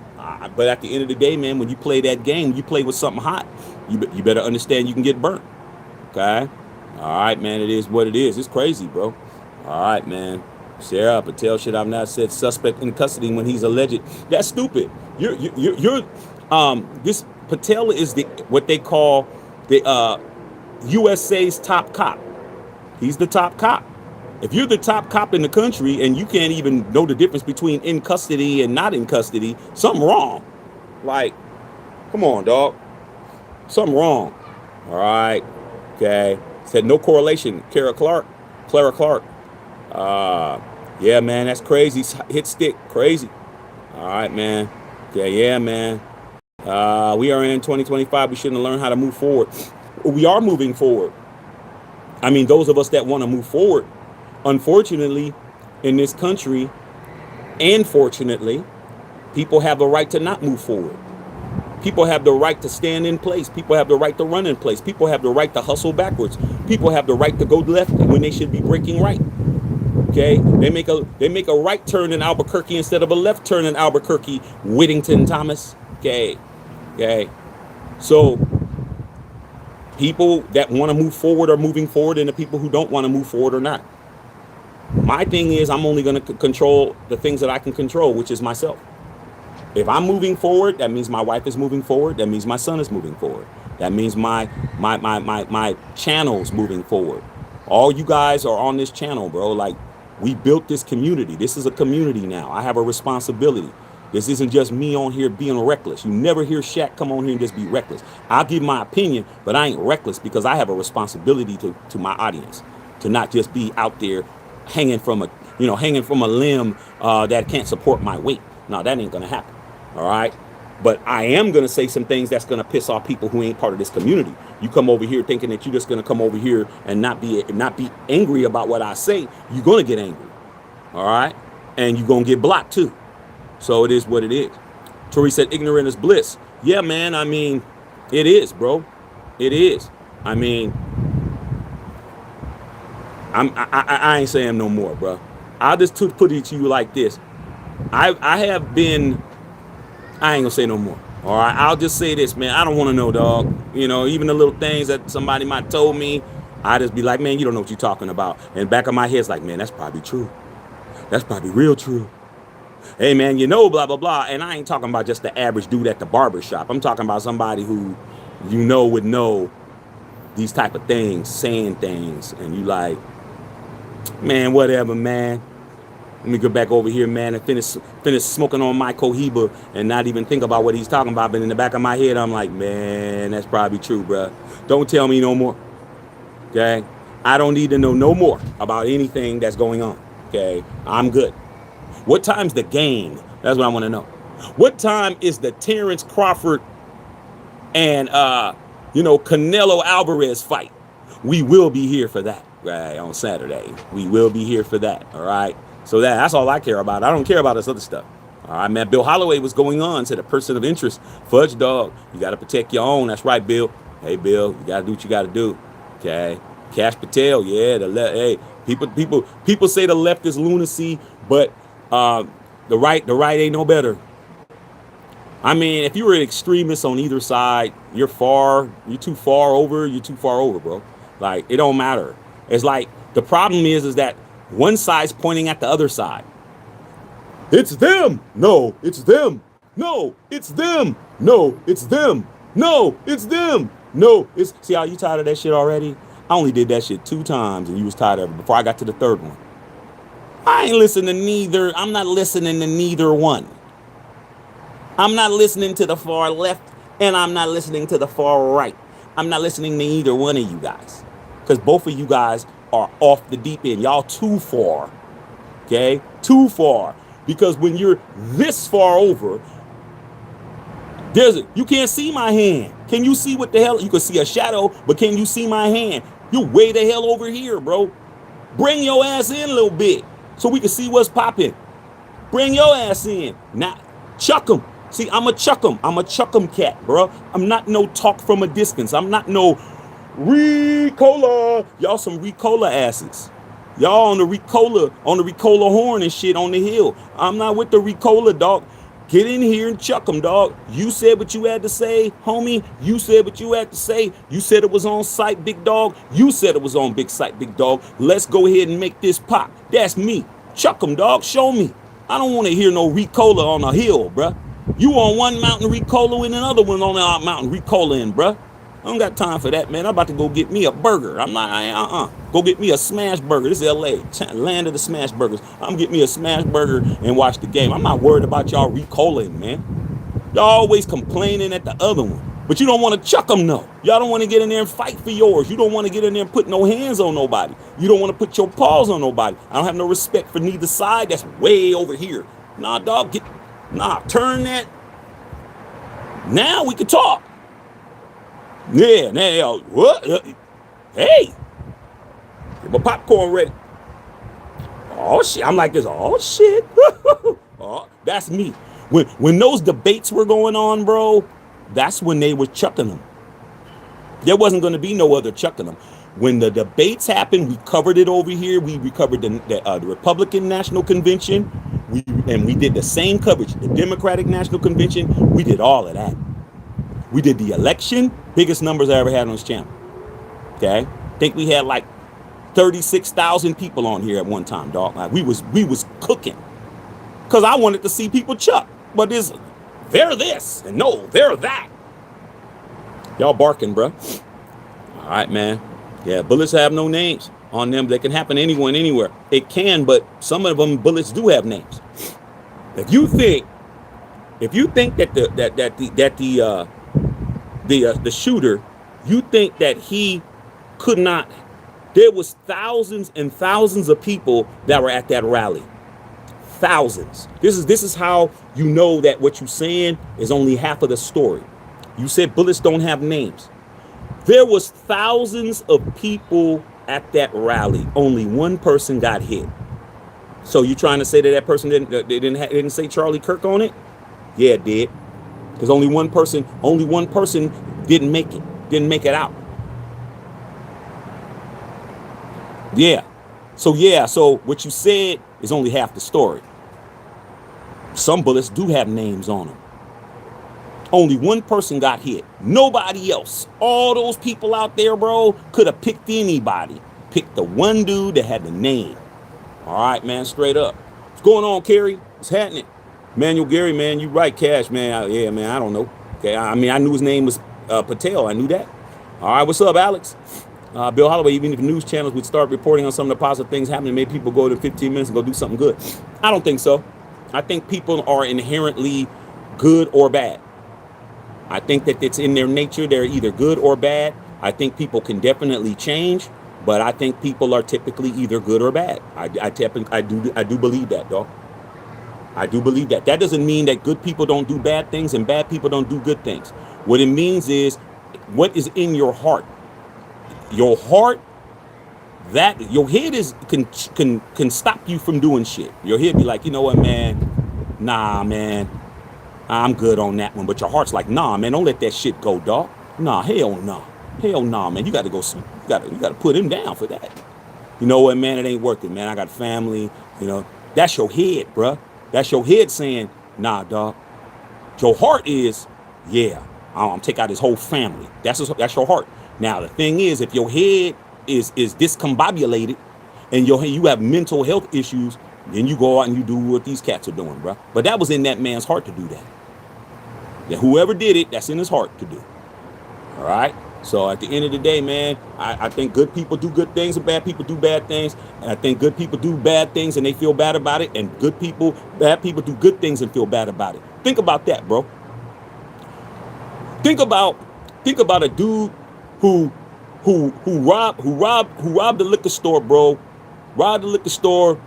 But at the end of the day, man, when you play that game, you play with something hot. You better understand you can get burnt. Okay? All right, man, it is what it is. It's crazy, bro. All right, man. Sarah Patel should have not said suspect in custody when he's alleged. That's stupid. This Patel is what they call the USA's top cop. He's the top cop. If you're the top cop in the country and you can't even know the difference between in custody and not in custody, something wrong. Like, come on, dog. Something wrong. All right. Okay. Said no correlation. Clara Clark. Yeah, man, that's crazy. Hit stick. Crazy. All right, man. Okay, yeah, man. We are in 2025. We shouldn't learn how to move forward. We are moving forward. I mean, those of us that want to move forward, unfortunately, in this country, and fortunately, people have the right to not move forward. People have the right to stand in place. People have the right to run in place. People have the right to hustle backwards. People have the right to go left when they should be breaking right. Okay, they make a right turn in Albuquerque instead of a left turn in Albuquerque, Whittington, Thomas. Okay. So people that want to move forward are moving forward, and the people who don't want to move forward are not. My thing is, I'm only going to control the things that I can control, which is myself. If I'm moving forward, that means my wife is moving forward. That means my son is moving forward. That means my channel's moving forward. All you guys are on this channel, bro. Like, we built this community. This is a community now. I have a responsibility. This isn't just me on here being reckless. You never hear Shaq come on here and just be reckless. I'll give my opinion, but I ain't reckless because I have a responsibility to my audience, to not just be out there hanging from a limb that can't support my weight. No, that ain't gonna happen. All right. But I am going to say some things that's going to piss off people who ain't part of this community. You come over here thinking that you're just going to come over here and not be angry about what I say. You're going to get angry. All right. And you're going to get blocked too. So it is what it is. Tori said ignorant is bliss. Yeah, man. I mean, it is, bro. It is. I mean, I ain't saying no more, bro. I'll just put it to you like this. I have been... I ain't gonna say no more. All right, I'll just say this, man. I don't want to know, dog. You know, even the little things that somebody might have told me, I just be like, man, you don't know what you're talking about. And back of my head's like, man, that's probably true. That's probably real true. Hey, man, you know, blah, blah, blah. And I ain't talking about just the average dude at the barber shop. I'm talking about somebody who, you know, would know these type of things, saying things. And you like, man, whatever, man. Let me go back over here, man, and finish smoking on my Cohiba and not even think about what he's talking about. But in the back of my head, I'm like, man, that's probably true, bro. Don't tell me no more. Okay? I don't need to know no more about anything that's going on. Okay? I'm good. What time's the game? That's what I want to know. What time is the Terrence Crawford and Canelo Alvarez fight? We will be here for that, right? On Saturday. We will be here for that. All right. So that's all I care about. I don't care about this other stuff. All right, man. Bill Holloway was going on, said a person of interest. Fudge dog. You got to protect your own. That's right, Bill. Hey, Bill, you got to do what you got to do. Okay. Cash Patel. Yeah. Hey, people say the left is lunacy, but the right ain't no better. I mean, if you were an extremist on either side, you're too far over, bro. Like, it don't matter. It's like, the problem is that one side's pointing at the other side. It's them. No, it's them. No, it's them. No, it's them. No, it's them. No, it's... See how you tired of that shit already? I only did that shit 2 times and you was tired of it before I got to the third one. I ain't listening to neither. I'm not listening to neither one. I'm not listening to the far left, and I'm not listening to the far right. I'm not listening to either one of you guys, because both of you guys are off the deep end. Y'all too far. Okay? Too far. Because when you're this far over, you can't see my hand. Can you see what the hell? You can see a shadow, but can you see my hand? You're way the hell over here, bro. Bring your ass in a little bit so we can see what's popping. Bring your ass in. Now, chuck 'em. See, I'm a chuck 'em. I'm a chuck 'em cat, bro. I'm not no talk from a distance. I'm not no Ricola. Y'all some Ricola asses. Y'all on the Ricola horn and shit on the hill. I'm not with the Ricola, dog. Get in here and chuck 'em, dog. You said what you had to say, homie. You said what you had to say. You said it was on site, big dog. You said it was on big site, big dog. Let's go ahead and make this pop. That's me. Chuck 'em, dog. Show me. I don't want to hear no Ricola on a hill, bruh. You on one mountain Ricola and another one on the mountain Ricola in, bruh. I don't got time for that, man. I'm about to go get me a burger. I'm not, Go get me a smash burger. This is LA, land of the smash burgers. I'm gonna get me a smash burger and watch the game. I'm not worried about y'all Ricola, man. Y'all always complaining at the other one, but you don't want to chuck them, no. Y'all don't want to get in there and fight for yours. You don't want to get in there and put no hands on nobody. You don't want to put your paws on nobody. I don't have no respect for neither side. That's way over here. Nah, dog, turn that. Now we can talk. Yeah, now, what? Hey, get my popcorn ready. Oh, shit. I'm like this. Oh, shit. Oh, that's me. When those debates were going on, bro, that's when they were chucking them. There wasn't going to be no other chucking them. When the debates happened, we covered it over here. We covered the Republican National Convention. We did the same coverage. The Democratic National Convention, we did all of that. We did the election, biggest numbers I ever had on this channel. Okay? I think we had like 36,000 people on here at one time, dog. Like we was cooking. Cause I wanted to see people chuck. But they're this and no, they're that. Y'all barking, bro. All right, man. Yeah, bullets have no names on them. They can happen to anyone, anywhere. It can, but some of them bullets do have names. If you think that the shooter, you think that he could not, there was thousands and thousands of people that were at that rally. Thousands. This is how you know that what you're saying is only half of the story. You said bullets don't have names. There was thousands of people at that rally. Only one person got hit. So you trying to say that person didn't say Charlie Kirk on it? Yeah, it did. Because only one person didn't make it out. Yeah. So what you said is only half the story. Some bullets do have names on them. Only one person got hit. Nobody else. All those people out there, bro, could have picked anybody. Picked the one dude that had the name. All right, man, straight up. What's going on, Kerry? What's happening? Manuel Gary, man, you right, Cash, man. Yeah, man, I don't know. Okay, I mean, I knew his name was Patel. I knew that. All right, what's up, Alex? Bill Holloway, even if news channels would start reporting on some of the positive things happening, maybe people go to 15 minutes and go do something good. I don't think so. I think people are inherently good or bad. I think that it's in their nature. They're either good or bad. I think people can definitely change, but I think people are typically either good or bad. I do believe that, dog. I do believe that. That doesn't mean that good people don't do bad things and bad people don't do good things. What it means is what is in your heart. Your heart, that your head can stop you from doing shit. Your head be like, you know what, man? Nah, man. I'm good on that one. But your heart's like, nah, man, don't let that shit go, dog. Nah, hell no. Hell nah, man. You gotta go see. You gotta put him down for that. You know what, man? It ain't worth it, man. I got family, you know. That's your head, bruh. That's your head saying, nah, dog. Your heart is, yeah, I'm take out his whole family. That's your heart. Now, the thing is, if your head is discombobulated and you have mental health issues, then you go out and you do what these cats are doing, bro. But that was in that man's heart to do that. Yeah, whoever did it, that's in his heart to do. All right? So at the end of the day, man, I think good people do good things and bad people do bad things. And I think good people do bad things and they feel bad about it. And bad people do good things and feel bad about it. Think about that, bro. Think about think about a dude who who robbed the liquor store, bro. Robbed the liquor store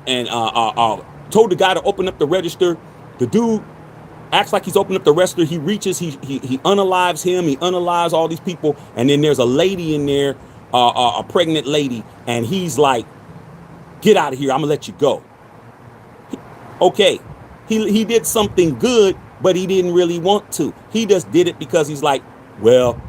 and told the guy to open up the register. The dude acts like he's opening up the register. He reaches, he unalives him. He unalives all these people, and then there's a lady in there, a pregnant lady, and he's like, "Get out of here! I'm gonna let you go." Okay, he did something good, but he didn't really want to. He just did it because he's like, well,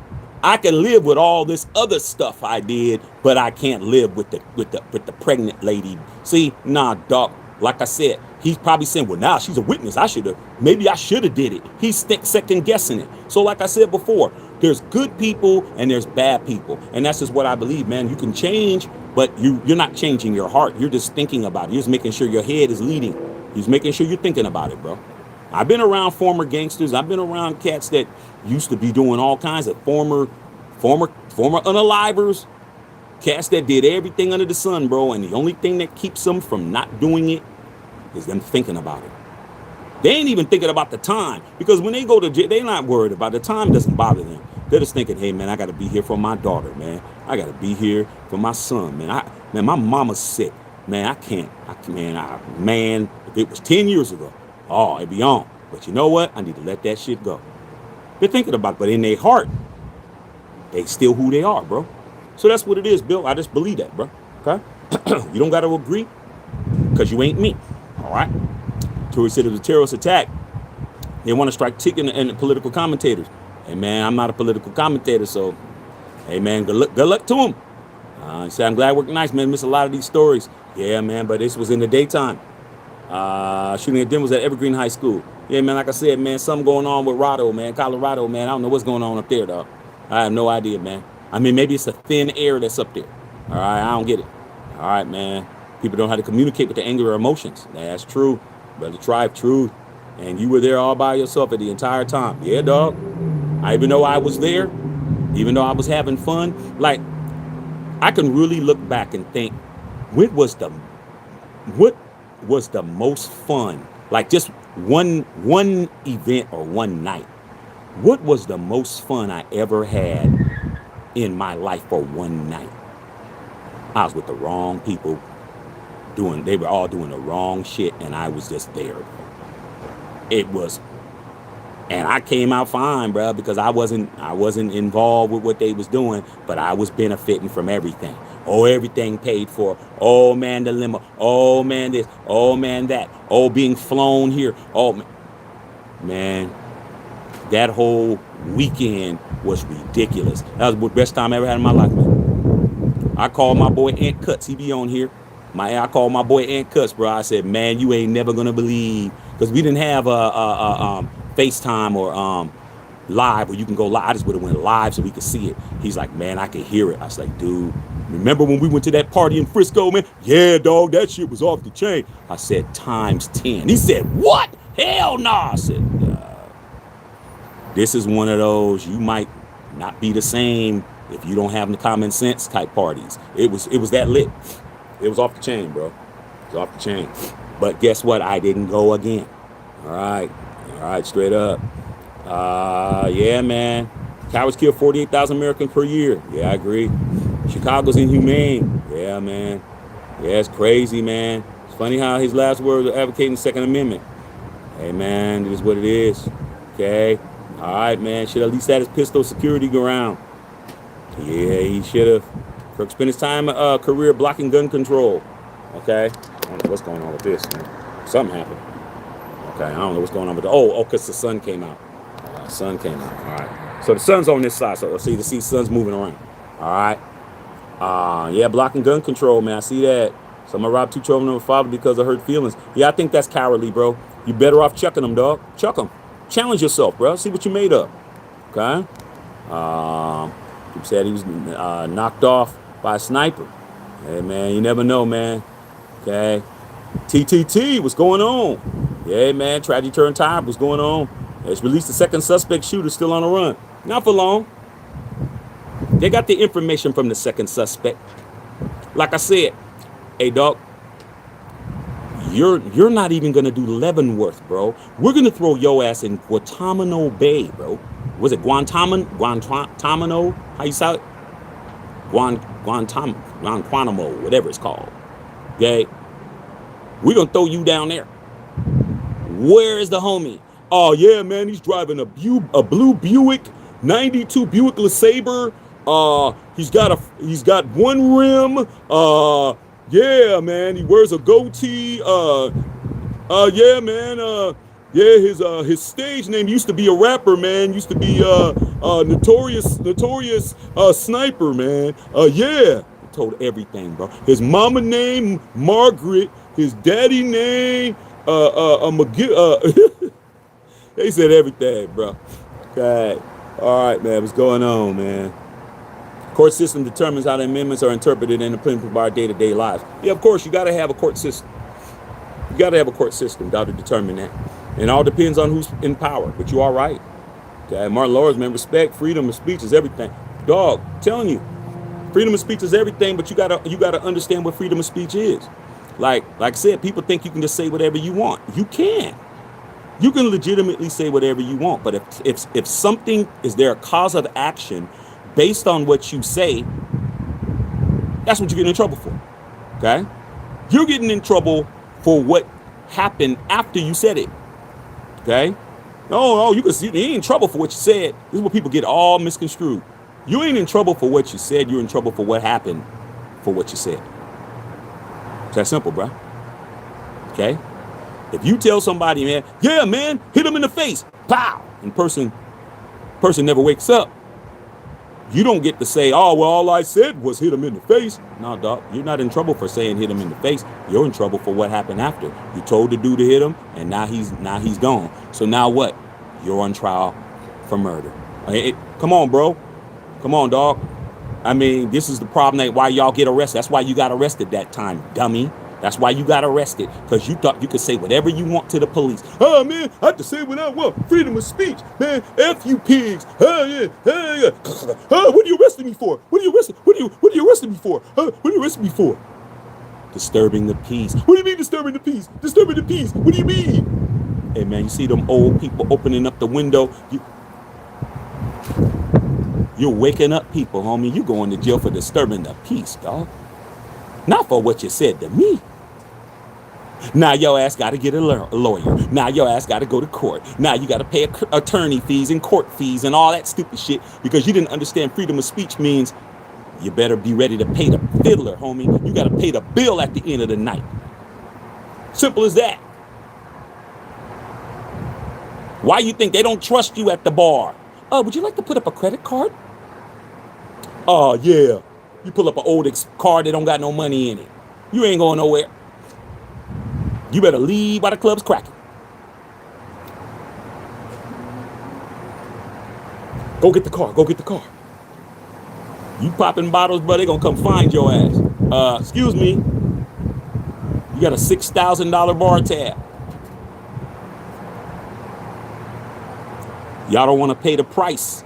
I can live with all this other stuff I did, but I can't live with the pregnant lady. See, nah, doc. Like I said, he's probably saying, well, now she's a witness. Maybe I should have did it. He's second guessing it. So like I said before, there's good people and there's bad people. And that's just what I believe, man. You can change, but you're not changing your heart. You're just thinking about it. You're just making sure your head is leading. You're just making sure you're thinking about it, bro. I've been around former gangsters. I've been around cats that used to be doing all kinds of former unalivers. Cats that did everything under the sun, bro. And the only thing that keeps them from not doing it is them thinking about it. They ain't even thinking about the time, because when they go to jail, they're not worried about it. The time. Doesn't bother them. They're just thinking, hey, man, I got to be here for my daughter, man. I got to be here for my son, man. My mama's sick, man. Man, if it was 10 years ago, oh, it'd be on. But you know what? I need to let that shit go. They're thinking about it, but in their heart, they still who they are, bro. So that's what it is, Bill. I just believe that, bro. Okay? You don't got to agree, because you ain't me. All right? Tory said it was a terrorist attack. They want to strike chicken and political commentators. Hey, man, I'm not a political commentator, so, hey, man, good luck to him. He said, I'm glad it worked nice, man. Miss a lot of these stories. Yeah, man, but this was in the daytime. Shooting at them was at Evergreen High School. Yeah, man, like I said, man, something going on with Colorado, man. I don't know what's going on up there, dog. I have no idea, man. I mean, maybe it's a thin air that's up there. All right, I don't get it. All right, man. People don't know how to communicate with the anger or emotions. That's true. Brother Tribe, truth. And you were there all by yourself at the entire time. Yeah, dog. Even though I was there, even though I was having fun, like, I can really look back and think, what was the most fun? Like, just one event or one night. What was the most fun I ever had in my life for one night? I was with the wrong people. They were all doing the wrong shit, and I was just there. And I came out fine, bro, because I wasn't involved with what they was doing, but I was benefiting from everything. Oh, everything paid for. Oh, man, the limo. Oh, man, this. Oh, man, that. Oh, being flown here. Oh, man, that whole weekend was ridiculous. That was the best time I ever had in my life, man. I called my boy Ant Cuts. He be on here. I called my boy Ant Cuts, bro. I said, man, you ain't never gonna believe, because we didn't have a FaceTime or live where you can go live. I just would have went live so we could see it. He's like, man, I could hear it. I was like, dude, remember when we went to that party in Frisco, man? Yeah, dog, that shit was off the chain. I said, times 10. He said, what? Hell no. I said, this is one of those, you might not be the same if you don't have the common sense type parties. It was that lit. It was off the chain, bro. It was off the chain. But guess what? I didn't go again. All right, straight up. Yeah, man. Cowards kill 48,000 Americans per year. Yeah, I agree. Chicago's inhumane. Yeah, man. Yeah, it's crazy, man. It's funny how his last words are advocating the Second Amendment. Hey, man, this is what it is. Okay? All right, man. Should at least had his pistol security go around. Yeah, he should have. Kirk spent his career blocking gun control. Okay? I don't know what's going on with this, man. Something happened. Okay, I don't know what's going on with because the sun came out. Sun came out. All right. So the sun's on this side. So you can see sun's moving around. All right. Yeah, blocking gun control, man. I see that. Someone robbed 2 children of a father because of hurt feelings. Yeah, I think that's cowardly, bro. You better off chucking them, dog. Chuck them. Challenge yourself, bro. See what you made of. Okay? He said he was knocked off by a sniper. Hey, man, you never know, man. Okay? TTT, what's going on? Yeah, man, tragedy turned tide, what's going on? It's released the second suspect shooter still on the run. Not for long. They got the information from the second suspect. Like I said, hey, dog, you're not even gonna do Leavenworth, bro. We're gonna throw your ass in Guantanamo Bay, bro. Was it Guantanamo? How you say it? Guantanamo, whatever it's called. Okay, we're gonna throw you down there. Where is the homie? Oh yeah, man, he's driving a blue Buick, 92 Buick LeSabre. He's got one rim. Yeah, man, he wears a goatee. Yeah, man. Yeah, his stage name used to be a rapper, man. Used to be notorious sniper, man. Yeah, he told everything, bro. His mama name Margaret. His daddy name McGill. They said everything, bro. Okay. All right, man. What's going on, man? Court system determines how the amendments are interpreted and implemented by our day-to-day lives. Yeah, of course, you got to have a court system. You got to have a court system to determine that. And it all depends on who's in power. But you are right. Okay, Martin Lawrence, man, respect, freedom of speech is everything. Dog, telling you, freedom of speech is everything, but you gotta understand what freedom of speech is. Like I said, people think you can just say whatever you want. You can. You can legitimately say whatever you want. But if something is there a cause of action based on what you say, that's what you're getting in trouble for. Okay? You're getting in trouble for what happened after you said it. Okay? No, you ain't in trouble for what you said. This is where people get all misconstrued. You ain't in trouble for what you said. You're in trouble for what happened for what you said. It's that simple, bro. Okay? If you tell somebody, man, yeah, man, hit him in the face, pow, and person never wakes up, you don't get to say, oh, well, all I said was hit him in the face. No, dog, you're not in trouble for saying hit him in the face. You're in trouble for what happened after. You told the dude to hit him, and now he's gone. So now what? You're on trial for murder. Come on, bro. Come on, dog. I mean, this is the problem why y'all get arrested. That's why you got arrested that time, dummy. That's why you got arrested, because you thought you could say whatever you want to the police. Oh, man, I have to say what I want. Freedom of speech, man. F you pigs. Oh, yeah. Oh, yeah. Oh, what are you arresting me for? What are you arresting me for? What are you arresting me for? Disturbing the peace. What do you mean disturbing the peace? Disturbing the peace. What do you mean? Hey, man, you see them old people opening up the window. You're waking up people, homie. You going to jail for disturbing the peace, dog. Not for what you said to me. Now your ass got to get a lawyer. Now your ass got to go to court. Now you got to pay attorney fees and court fees and all that stupid shit because you didn't understand freedom of speech means you better be ready to pay the fiddler, homie. You got to pay the bill at the end of the night. Simple as that. Why you think they don't trust you at the bar? Oh, would you like to put up a credit card? Oh, yeah. You pull up an old card that don't got no money in it. You ain't going nowhere. You better leave while the club's cracking. Go get the car. Go get the car. You popping bottles, bro, they gonna come find your ass. Excuse me. You got a $6,000 bar tab. Y'all don't want to pay the price.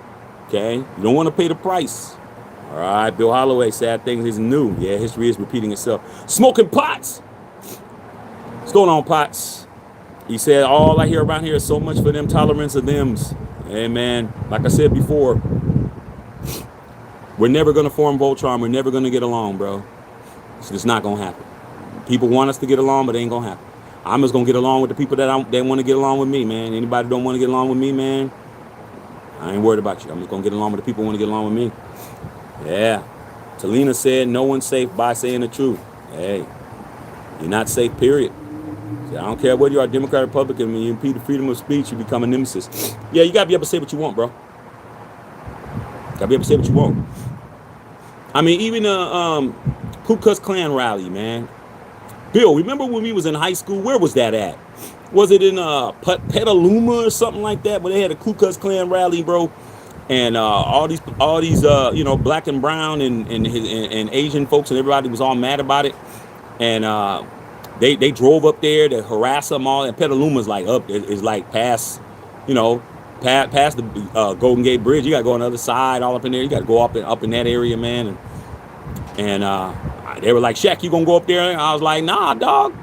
Okay? You don't want to pay the price. All right, Bill Holloway, sad things is new. Yeah, history is repeating itself. Smoking pots. What's going on, Pots? He said, all I hear around here is so much for them, tolerance of thems. Hey, man, like I said before, we're never going to form Voltron. We're never going to get along, bro. It's just not going to happen. People want us to get along, but it ain't going to happen. I'm just going to get along with the people that want to get along with me, man. Anybody don't want to get along with me, man, I ain't worried about you. I'm just going to get along with the people who want to get along with me. Yeah. Talina said, no one's safe by saying the truth. Hey, you're not safe, period. I don't care whether you are a Democrat or Republican. When you impede the freedom of speech, you become a nemesis. Yeah, you got to be able to say what you want, bro. Got to be able to say what you want. I mean, even a Ku Klux Klan rally, man. Bill, remember when we was in high school? Where was that at? Was it in Petaluma or something like that, where they had a Ku Klux Klan rally, bro? And all these black and brown and Asian folks and everybody was all mad about it. And they drove up there to harass them all. And Petaluma's like up, it's like past past the Golden Gate Bridge. You got to go on the other side, all up in there. You got to go up in that area, man. And they were like, Shaq, you gonna go up there? And I was like, nah, dog.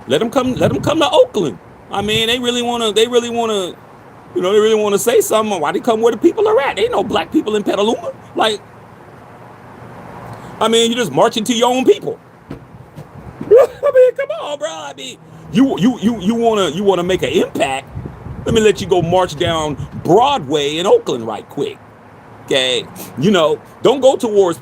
Let them come to Oakland. I mean, they really wanna, they really wanna say something. Why they come where the people are at? They ain't no black people in Petaluma. Like, I mean, you just marching to your own people. I mean, come on, bro. I mean, you wanna make an impact. Let me let you go march down Broadway in Oakland right quick. Okay, you know, don't go towards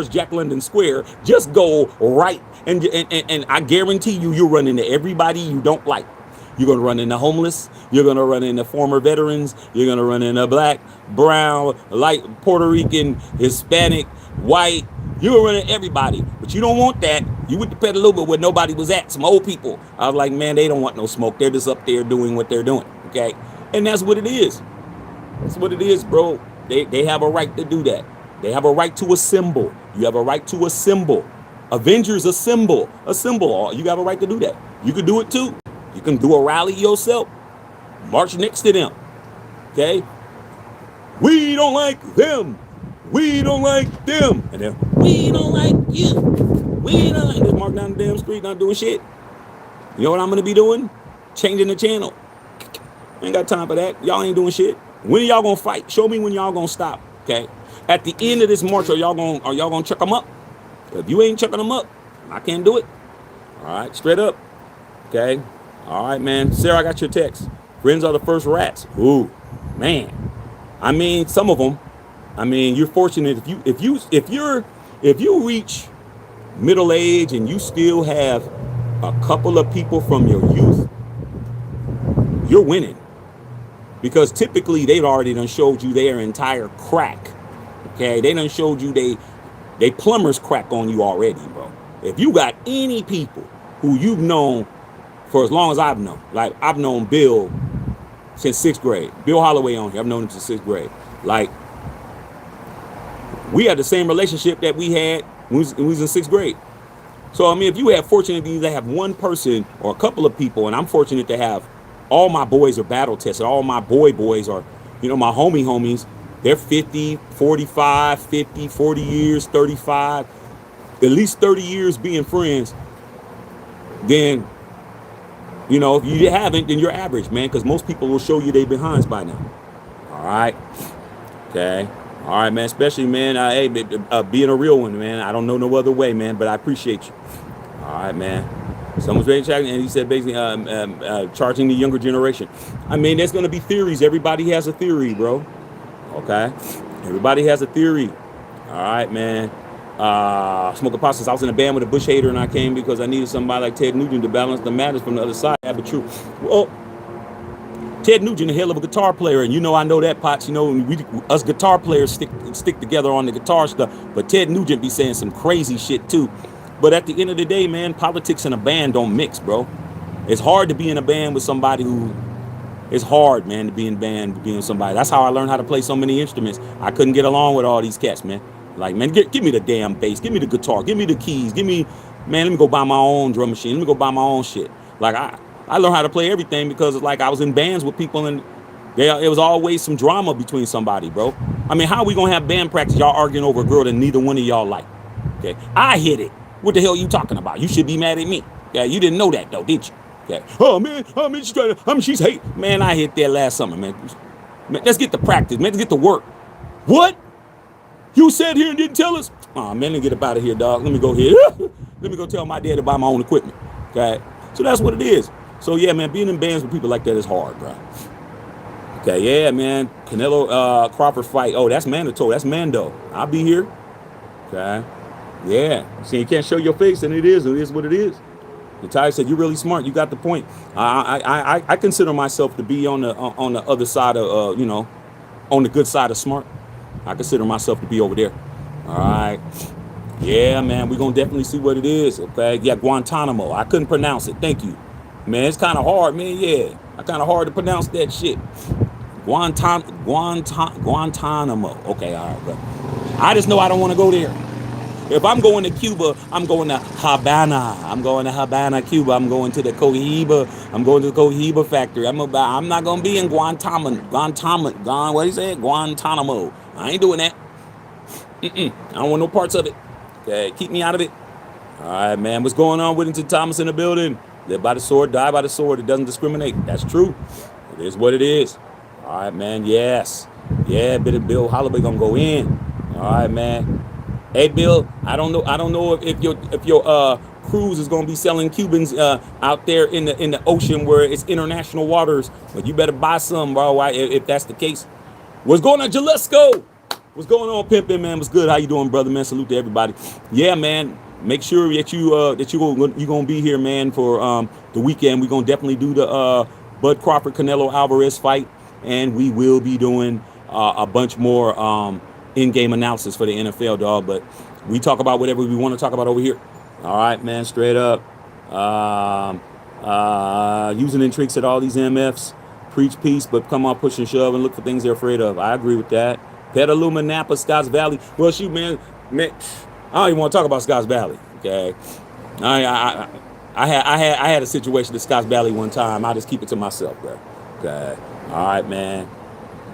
Jack London Square. Just go right, and I guarantee you'll run into everybody you don't like. You're gonna run into homeless. You're gonna run into former veterans. You're gonna run into black, brown, light, Puerto Rican, Hispanic, white. You're gonna run into everybody, but you don't want that. You went to Petaluma where nobody was at. Some old people. I was like, man, they don't want no smoke. They're just up there doing what they're doing. Okay, and that's what it is. That's what it is, bro. They have a right to do that. They have a right to assemble. You have a right to assemble. Avengers assemble. Assemble. You have a right to do that. You can do it too. You can do a rally yourself. March next to them. Okay? We don't like them. We don't like them. And then, we don't like you. We don't like. Just march down the damn street, not doing shit. You know what I'm going to be doing? Changing the channel. Ain't got time for that. Y'all ain't doing shit. When are y'all gonna fight? Show me when y'all gonna stop. Okay. At the end of this march, are y'all gonna chuck them up? If you ain't chucking them up, I can't do it. All right, straight up. Okay. All right, man. Sarah, I got your text. Friends are the first rats. Ooh, man. I mean, some of them. I mean, you're fortunate if you reach middle age and you still have a couple of people from your youth, you're winning. Because typically they've already done showed you their entire crack. Okay, they done showed you they plumber's crack on you already, bro. If you got any people who you've known for as long as I've known, like I've known Bill since 6th grade. Bill Holloway on here, I've known him since 6th grade. Like, we had the same relationship that we had when we was in 6th grade. So I mean, if you have fortunately to have one person or a couple of people, and I'm fortunate to have all my boys are battle tested. All my boys are, you know, my homies, they're 50, 45, 50, 40 years, 35, at least 30 years being friends. Then, you know, if you haven't, then you're average, man, because most people will show you they behinds by now. All right. Okay. All right, man. Especially, man, hey, being a real one, man. I don't know no other way, man, but I appreciate you. All right, man. Someone's very checking, and he said basically charging the younger generation. I mean, there's going to be theories. Everybody has a theory, bro. Okay? Everybody has a theory. All right, man. Smoking pot says I was in a band with a Bush hater, and I came because I needed somebody like Ted Nugent to balance the matters from the other side. Yeah, but true. Well, Ted Nugent, a hell of a guitar player, and you know I know that, Potts. You know, us guitar players stick together on the guitar stuff, but Ted Nugent be saying some crazy shit, too. But at the end of the day, man, politics and a band don't mix, bro. It's hard to be in a band with somebody who... It's hard, man, to be in a band with somebody. That's how I learned how to play so many instruments. I couldn't get along with all these cats, man. Like, man, give me the damn bass. Give me the guitar. Give me the keys. Let me go buy my own drum machine. Let me go buy my own shit. Like, I learned how to play everything because, like, I was in bands with people and it was always some drama between somebody, bro. I mean, how are we going to have band practice, y'all arguing over a girl that neither one of y'all like? Okay, I hit it. What the hell are you talking about? You should be mad at me. Yeah, you didn't know that though, did you? Okay. Oh man, she's hate. Man, I hit that last summer, man. Let's get to practice, man. Let's get to work. What? You sat here and didn't tell us? Oh man, let me get up out of here, dog. Let me go here. Let me go tell my dad to buy my own equipment. Okay. So that's what it is. So yeah, man, being in bands with people like that is hard, bro. Okay, yeah, man. Canelo Crawford fight. Oh, that's mandatory. That's Mando. I'll be here. Okay. Yeah. See, you can't show your face, and it is what it is. Ty said, "You're really smart. You got the point." I consider myself to be on the other side of on the good side of smart. I consider myself to be over there. All right. Yeah, man. We're gonna definitely see what it is. Okay. Yeah, Guantanamo. I couldn't pronounce it. Thank you, man. It's kind of hard, man. Yeah, kind of hard to pronounce that shit. Guantanamo. Okay. All right, bro. I just know I don't want to go there. If I'm going to Cuba, I'm going to Havana. I'm going to Havana, Cuba. I'm going to the Cohiba. I'm going to the Cohiba factory. I'm not going to be in Guantanamo. What do you say? Guantanamo. I ain't doing that. I don't want no parts of it. Okay, keep me out of it. All right, man. What's going on? Whittington Thomas in the building. Live by the sword, die by the sword. It doesn't discriminate. That's true. It is what it is. All right, man. Yes. Yeah, Bill Holloway gonna go in. All right, man. Hey, Bill. I don't know if your cruise is gonna be selling Cubans out there in the ocean where it's international waters. But you better buy some, bro. If that's the case. What's going on, Jalisco? What's going on, Pimpin', man? What's good? How you doing, brother, man? Salute to everybody. Yeah, man. Make sure that you're gonna be here, man, for the weekend. We're gonna definitely do the Bud Crawford Canelo Alvarez fight, and we will be doing a bunch more in-game analysis for the NFL, dog. But we talk about whatever we want to talk about over here. All right, man. Straight up. Using intrigues at all these MFs. Preach peace, but come on, push and shove and look for things they're afraid of. I agree with that. Petaluma, Napa, Scotts Valley. Well, shoot, man, I don't even want to talk about Scotts Valley. Okay, I had a situation at Scotts Valley one time. I just keep it to myself, bro. Okay, all right, man.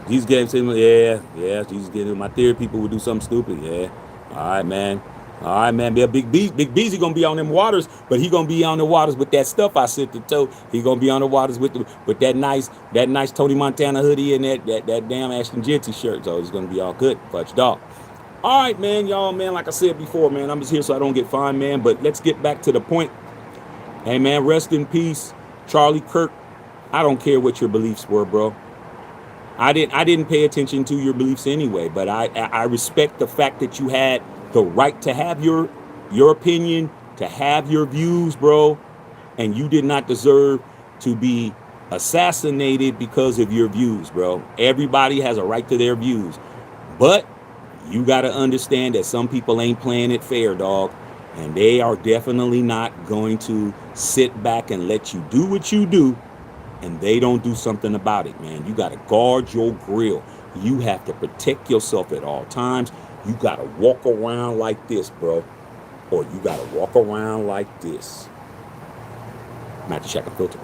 These games, yeah. Jesus getting my theory. People would do something stupid. Yeah, all right, man. All right, man. Be a Big Beezy gonna be on them waters, but he gonna be on the waters with that stuff I sent to toe. He gonna be on the waters with that nice Tony Montana hoodie and that damn Ashton Genty shirt. So it's gonna be all good. Fudge dog. All right, man, y'all, man. Like I said before, man, I'm just here so I don't get fined, man. But let's get back to the point. Hey, man, rest in peace, Charlie Kirk. I don't care what your beliefs were, bro. I didn't pay attention to your beliefs anyway, but I respect the fact that you had the right to have your opinion, to have your views, bro, and you did not deserve to be assassinated because of your views, bro. Everybody has a right to their views, but you got to understand that some people ain't playing it fair, dog, and they are definitely not going to sit back and let you do what you do and they don't do something about it, man. You got to guard your grill. You have to protect yourself at all times. You got to walk around like this, bro. Or you got to walk around like this. I'm going to have to check a filter.